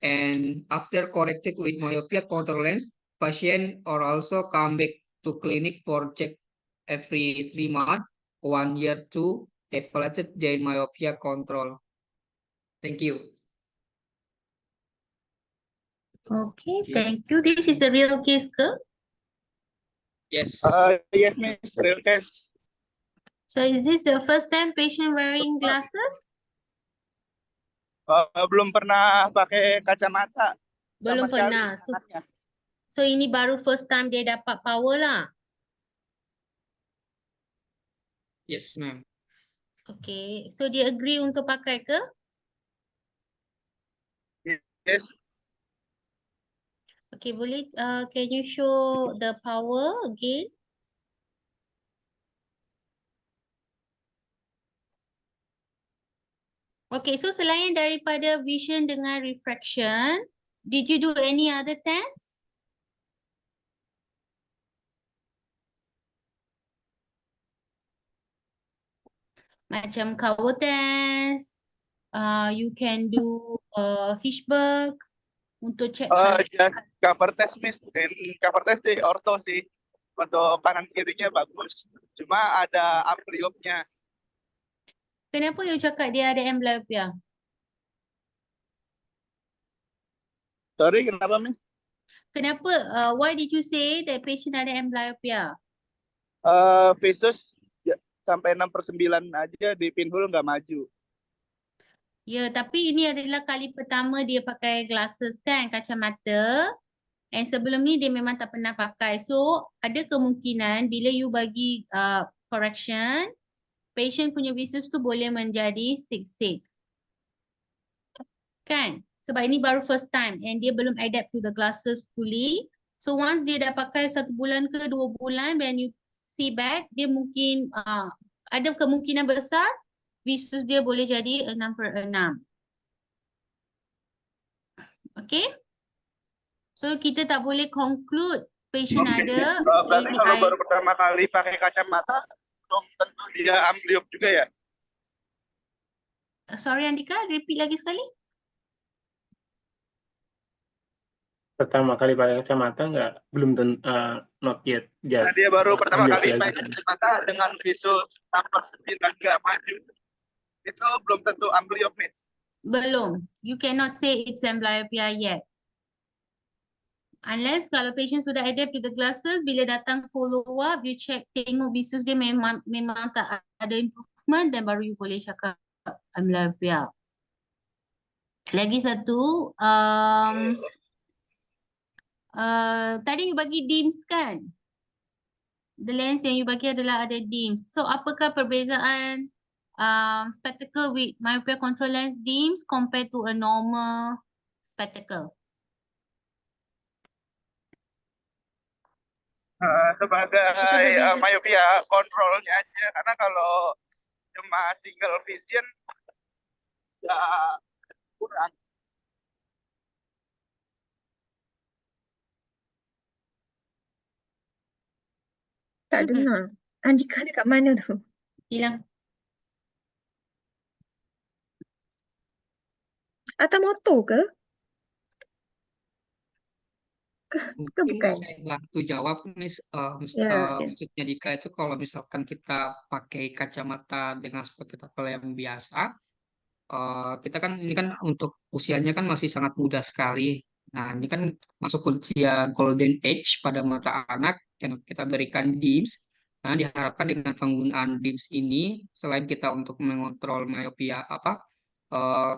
And after corrected with myopia control lens, patient are also come back to clinic for check every 3 months, 1 year to evaluate their myopia control. Thank you. Okay, thank you. This is a real case, ke? Yes. Yes, Miss, real case. So is this the first time patient wearing glasses? Belum pernah pakai kacamata. Belum sama sekali pernah. anaknya. So ini baru first time dia dapat power lah. Yes, ma'am. Okay, so dia agree untuk pakai ke? Yes. Okay, boleh can you show the power again? Okay, so selain daripada vision dengan refraction, did you do any other test? Macam cover test, you can do Hirschberg untuk check Just cover test, Miss. And cover test di ortho sih. untuk kanan kirinya bagus. Cuma ada ambliopnya. Kenapa you cakap dia ada amblyopia? Sorry, kenapa, Miss? Kenapa? Why did you say that patient ada amblyopia? Visus sampai 6/9 aja di pinhole nggak maju. Ya, tapi ini adalah kali pertama dia pakai glasses kan, kacamata. And sebelum ni dia memang tak pernah pakai. So, ada kemungkinan bila you bagi correction, patient punya visus tu boleh menjadi 6/6. Kan? Sebab ini baru first time and dia belum adapt to the glasses fully. So, once dia dah pakai 1 bulan ke 2 bulan, when you see back, dia mungkin ada kemungkinan besar visus dia boleh jadi 6/6. Okay? So, kita tak boleh conclude patient ada Berarti lazy kalau eye. baru pertama kali pakai kacamata, belum tentu dia ambliop juga ya? Sorry Andika, repeat lagi sekali. Pertama kali pakai kacamata belum tentu, not yet, Nah, just dia baru pertama kali ambliopia pakai gitu. kacamata dengan visus 6/9 nggak maju. Itu belum tentu ambliop, Miss. Belum. You cannot say it's amblyopia yet. Unless kalau patient sudah adapt to the glasses, bila datang follow up, you check, tengok visus dia memang tak ada improvement, dan baru you boleh cakap amblyopia. Lagi satu, tadi you bagi DIMS kan? The lens yang you bagi adalah ada DIMS. So, apakah perbezaan spectacle with myopia control lens DIMS compared to a normal spectacle? Sebagai Apakah berbeza? myopia kontrolnya aja, karena kalau cuma single vision ya kurang. Tak dengar. Andika dekat mana tu? Hilang. Atas motor ke? Ke Mungkin bukan? saya bantu jawab, Miss. Ya, ya. Maksudnya Dika itu kalau misalkan kita pakai kacamata dengan spectacle yang biasa, kita kan ini kan untuk usianya kan masih sangat muda sekali. Nah, ini kan masuk usia golden age pada mata anak yang kita berikan DIMS. Nah, diharapkan dengan penggunaan DIMS ini, selain kita untuk mengontrol myopia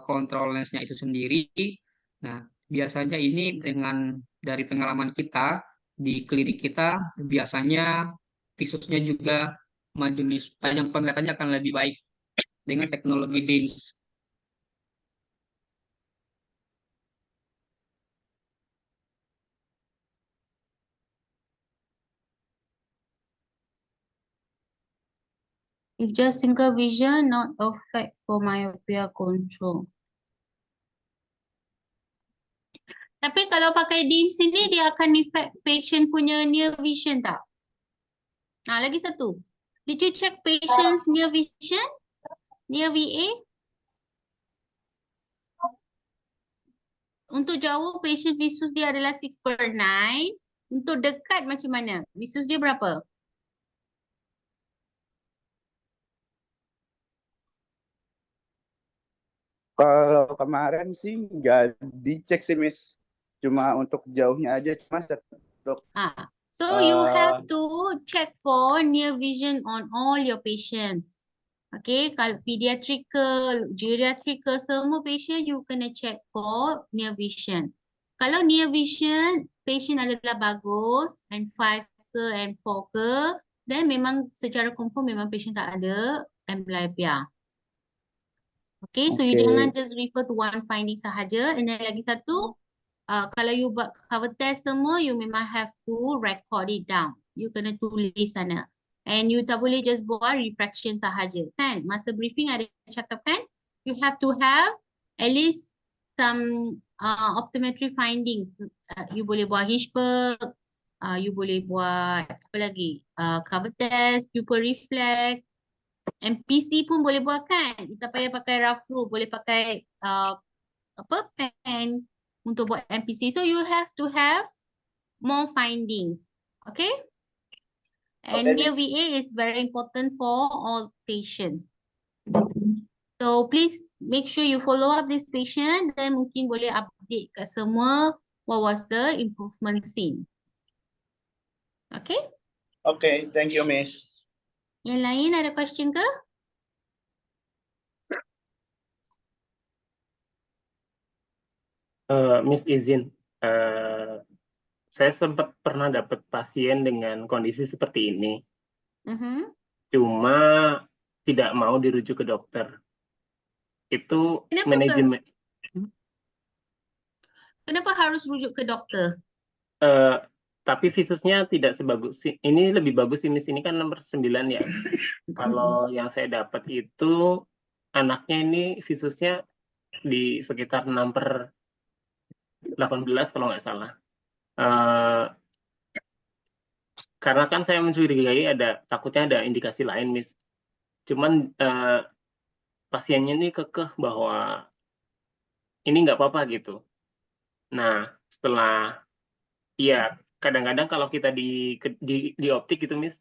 kontrol lensnya itu sendiri. Nah, biasanya ini dari pengalaman kita di klinik kita, biasanya visusnya juga majelis panjang penglihatannya akan lebih baik dengan teknologi DIMS. It's just single vision, not effect for myopia control. Tapi kalau pakai DIMS ini, dia akan effect patient punya near vision tak? Nah, lagi satu. Did you check patient's near vision? Near VA? Untuk jauh, patient visus dia adalah 6/9. Untuk dekat macam mana? Visus dia berapa? Kalau kemarin sih nggak dicek sih, Miss. Cuma untuk jauhnya aja, cuma untuk So you have to check for near vision on all your patients. Okay, kalau pediatrical, geriatrical, semua patient you kena check for near vision. Kalau near vision, patient adalah bagus, and 5 ke and 4 ke, then memang secara confirm memang patient tak ada amblyopia. Okay, so you jangan just refer to one finding sahaja. And then lagi satu, kalau you buat cover test semua, you memang have to record it down. You kena tulis sana. And you tak boleh just buat refraction sahaja, kan? Masa briefing ada cakap kan, you have to have at least some optometry findings. You boleh buat Hirschberg, you boleh buat apa lagi? Cover test, pupil reflex, MPC pun boleh buat kan? Kita payah pakai rough rule, boleh pakai pen untuk buat MPC. So you have to have more findings. Okay? And Okay, their Miss. VA is very important for all patients. So please make sure you follow up this patient dan mungkin boleh update kat semua what was the improvement seen. Okay? Okay, thank you, Miss. Yang lain ada question ke? Miss izin, saya sempat pernah dapat pasien dengan kondisi seperti ini, cuma tidak mau dirujuk ke dokter. Itu Kenapa manajemen. Kenapa harus rujuk ke dokter? Tapi visusnya tidak sebagus ini, lebih bagus ini kan nomor 9 ya. Kalau yang saya dapat itu anaknya ini visusnya di sekitar 6/18 kalau nggak salah. Karena kan saya mencurigai takutnya ada indikasi lain, Miss. Cuman pasiennya ini kekeh bahwa ini nggak apa-apa gitu. Nah, setelah ya kadang-kadang kalau kita di optik gitu, Miss,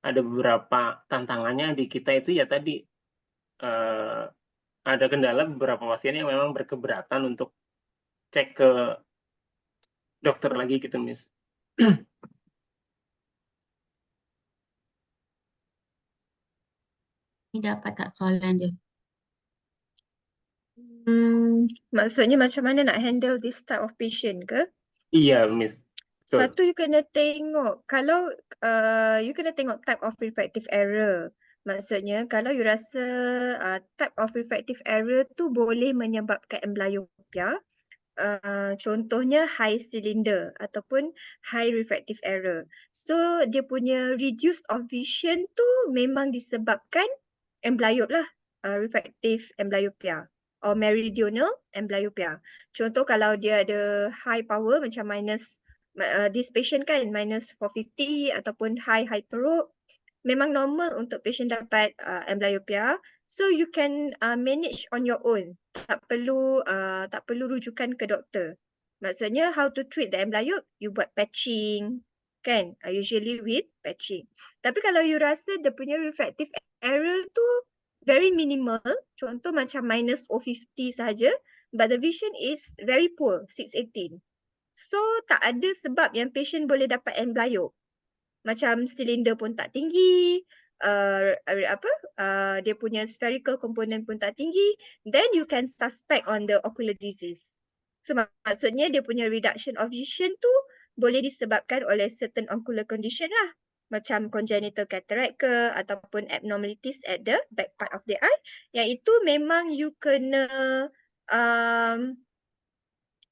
ada beberapa tantangannya di kita itu ya tadi ada kendala beberapa pasien yang memang berkeberatan untuk cek ke dokter lagi gitu, Miss. Ini dapat tak soalan dia? Maksudnya macam mana nak handle this type of patient ke? Iya, Miss. Satu, you kena tengok, kalau you kena tengok type of refractive error. Maksudnya kalau you rasa type of refractive error tu boleh menyebabkan amblyopia, contohnya high cylinder ataupun high refractive error. So dia punya reduced of vision tu memang disebabkan amblyop lah, refractive amblyopia or meridional amblyopia. Contoh kalau dia ada high power macam this patient kan minus 450 ataupun high hyperope, memang normal untuk patient dapat amblyopia. So you can manage on your own. Tak perlu rujukan ke doktor. Maksudnya how to treat the amblyop, you buat patching kan, usually with patching. Tapi kalau you rasa dia punya refractive error tu very minimal, contoh macam minus 050 saja, but the vision is very poor, 618. So tak ada sebab yang patient boleh dapat amblyop. Macam silinder pun tak tinggi, dia punya spherical component pun tak tinggi, then you can suspect on the ocular disease. So maksudnya dia punya reduction of vision tu boleh disebabkan oleh certain ocular condition lah. Macam congenital cataract ke ataupun abnormalities at the back part of the eye. Yang itu memang you kena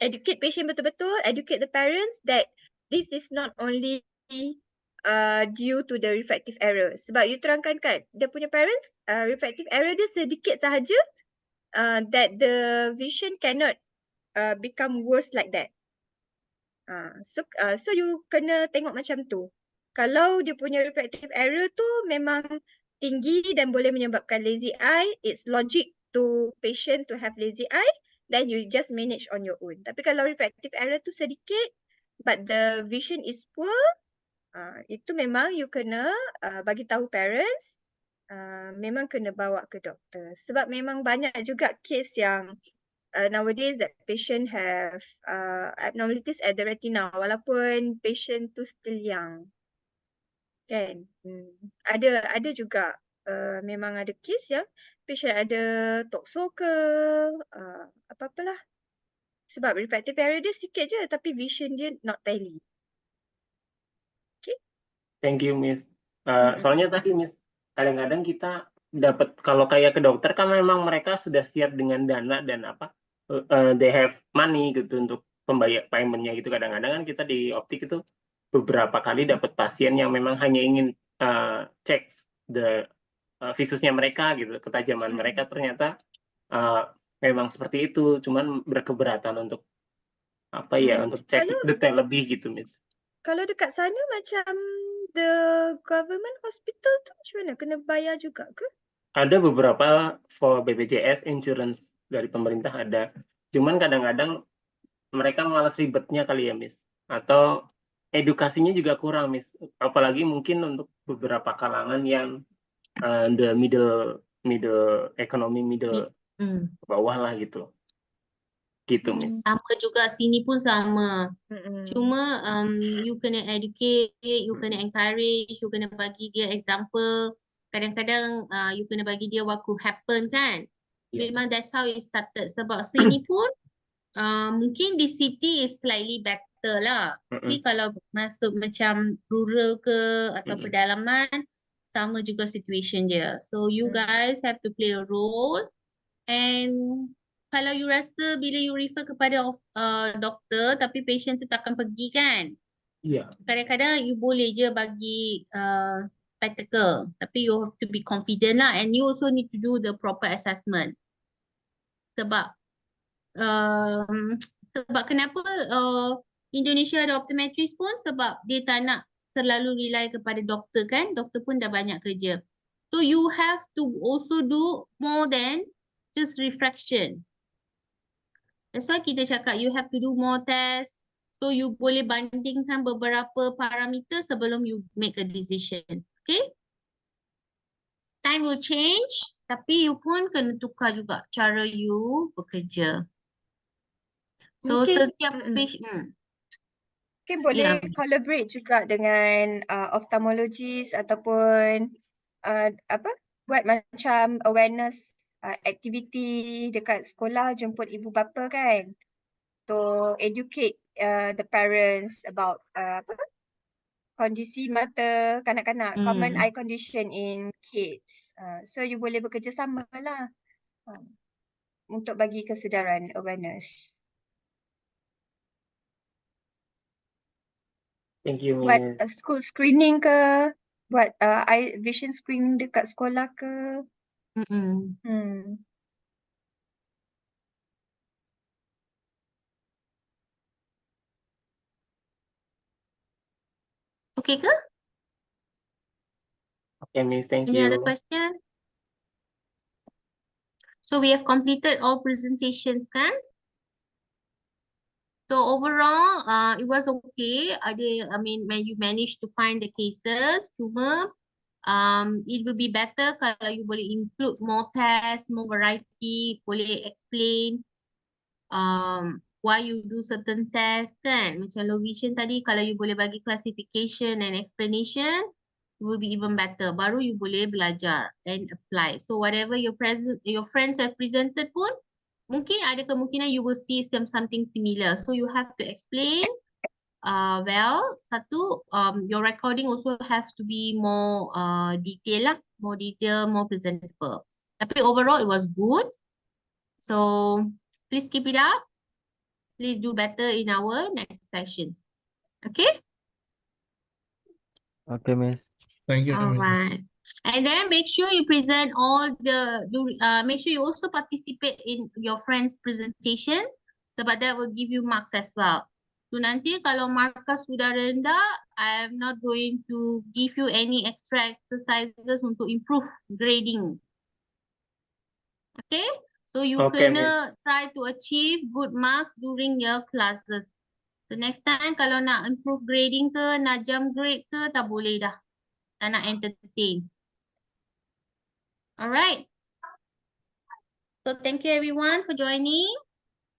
educate patient betul-betul, educate the parents that this is not only due to the refractive error. Sebab you terangkan kan, dia punya parents, refractive error dia sedikit sahaja, that the vision cannot become worse like that. So you kena tengok macam tu. Kalau dia punya refractive error tu memang tinggi dan boleh menyebabkan lazy eye, it's logic to patient to have lazy eye, then you just manage on your own. Tapi kalau refractive error tu sedikit, but the vision is poor, itu memang you kena bagi tahu parents, memang kena bawa ke doktor. Sebab memang banyak juga case yang nowadays that patient have abnormalities at the retina walaupun patient tu still young. Kan? Ada juga memang ada case yang patient ada toxo ke apa-apalah. Sebab refractive error dia sikit je tapi vision dia not tally. Okay? Thank you, Miss. Soalnya tadi, Miss, kadang-kadang kita dapat kalau kayak ke dokter kan memang mereka sudah siap dengan dana dan they have money gitu untuk pembayar paymentnya gitu. Kadang-kadang kan kita di optik itu beberapa kali dapat pasien yang memang hanya ingin cek visusnya mereka gitu, ketajaman mereka ternyata memang seperti itu, cuman berkeberatan untuk untuk cek detail lebih gitu, Miss. Kalau dekat sana macam the government hospital tu macam mana? Kena bayar juga ke? Ada beberapa for BPJS insurance dari pemerintah ada. Cuman kadang-kadang mereka malas ribetnya kali ya, Miss. Atau edukasinya juga kurang, Miss. Apalagi mungkin untuk beberapa kalangan yang the middle economy middle bawah lah gitu. Gitu, Miss. Sama juga, sini pun sama. Cuma you kena educate, you kena encourage, you kena bagi dia example. Kadang-kadang you kena bagi dia what could happen kan. Memang that's how it started. Sebab sini pun mungkin di city is slightly better lah. Tapi kalau masuk macam rural ke atau pedalaman, sama juga situation dia. So you guys have to play a role. And kalau you rasa bila you refer kepada doktor tapi patient tu takkan pergi kan. Kadang-kadang you boleh je bagi spectacle. Tapi you have to be confident lah. And you also need to do the proper assessment. Sebab kenapa Indonesia ada optometrist pun sebab dia tak nak terlalu rely kepada doktor kan. Doktor pun dah banyak kerja. So you have to also do more than just refraction. That's why kita cakap you have to do more tests. So you boleh bandingkan beberapa parameter sebelum you make a decision. Okay? Time will change. Tapi you pun kena tukar juga cara you bekerja. So setiap patient. Mungkin boleh collaborate juga dengan ophthalmologist ataupun buat macam awareness activity dekat sekolah, jemput ibu bapa kan, to educate the parents about kondisi mata kanak-kanak, common eye condition in kids. So you boleh bekerjasama lah untuk bagi kesedaran, awareness. Thank you, Miss. Buat school screening ke, buat eye vision screening dekat sekolah ke. Okay ke? Okay, Miss. Thank Any you. other question? So we have completed all presentations kan? So overall, it was okay. When you managed to find the cases, cuma it will be better kalau you boleh include more tests, more variety, boleh explain why you do certain tests kan. Macam low vision tadi, kalau you boleh bagi classification and explanation, it will be even better. Baru you boleh belajar and apply. So whatever your friends have presented pun, mungkin ada kemungkinan you will see something similar. So you have to explain well. Satu, your recording also has to be more detail lah, more detail, more presentable. Tapi overall it was good. So please keep it up. Please do better in our next sessions. Okay? Okay, Miss. Thank you. All right. And then make sure you present make sure you also participate in your friend's presentation. Sebab that will give you marks as well. So nanti kalau markas sudah rendah, I am not going to give you any extra exercises untuk improve grading. Okay? So you kena try to achieve good marks during your classes. So next time kalau nak improve grading ke, nak jump grade ke, tak boleh dah. Tak nak entertain. Alright. So thank you everyone for joining.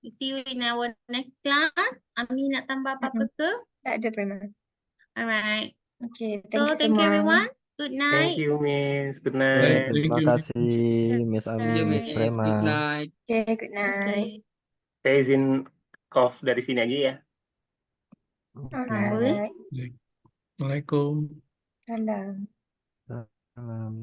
We see you in our next class. Ami nak tambah apa-apa ke? Tak ada, Prima. Alright. Okay, So thank you everyone. Good night. Thank you, Miss. Good night. Terima kasih, Miss Ami, Miss Prema. Good night. Okay, good night. Saya izin off dari sini aja ya. Alright. Assalamualaikum. Salam. Salam.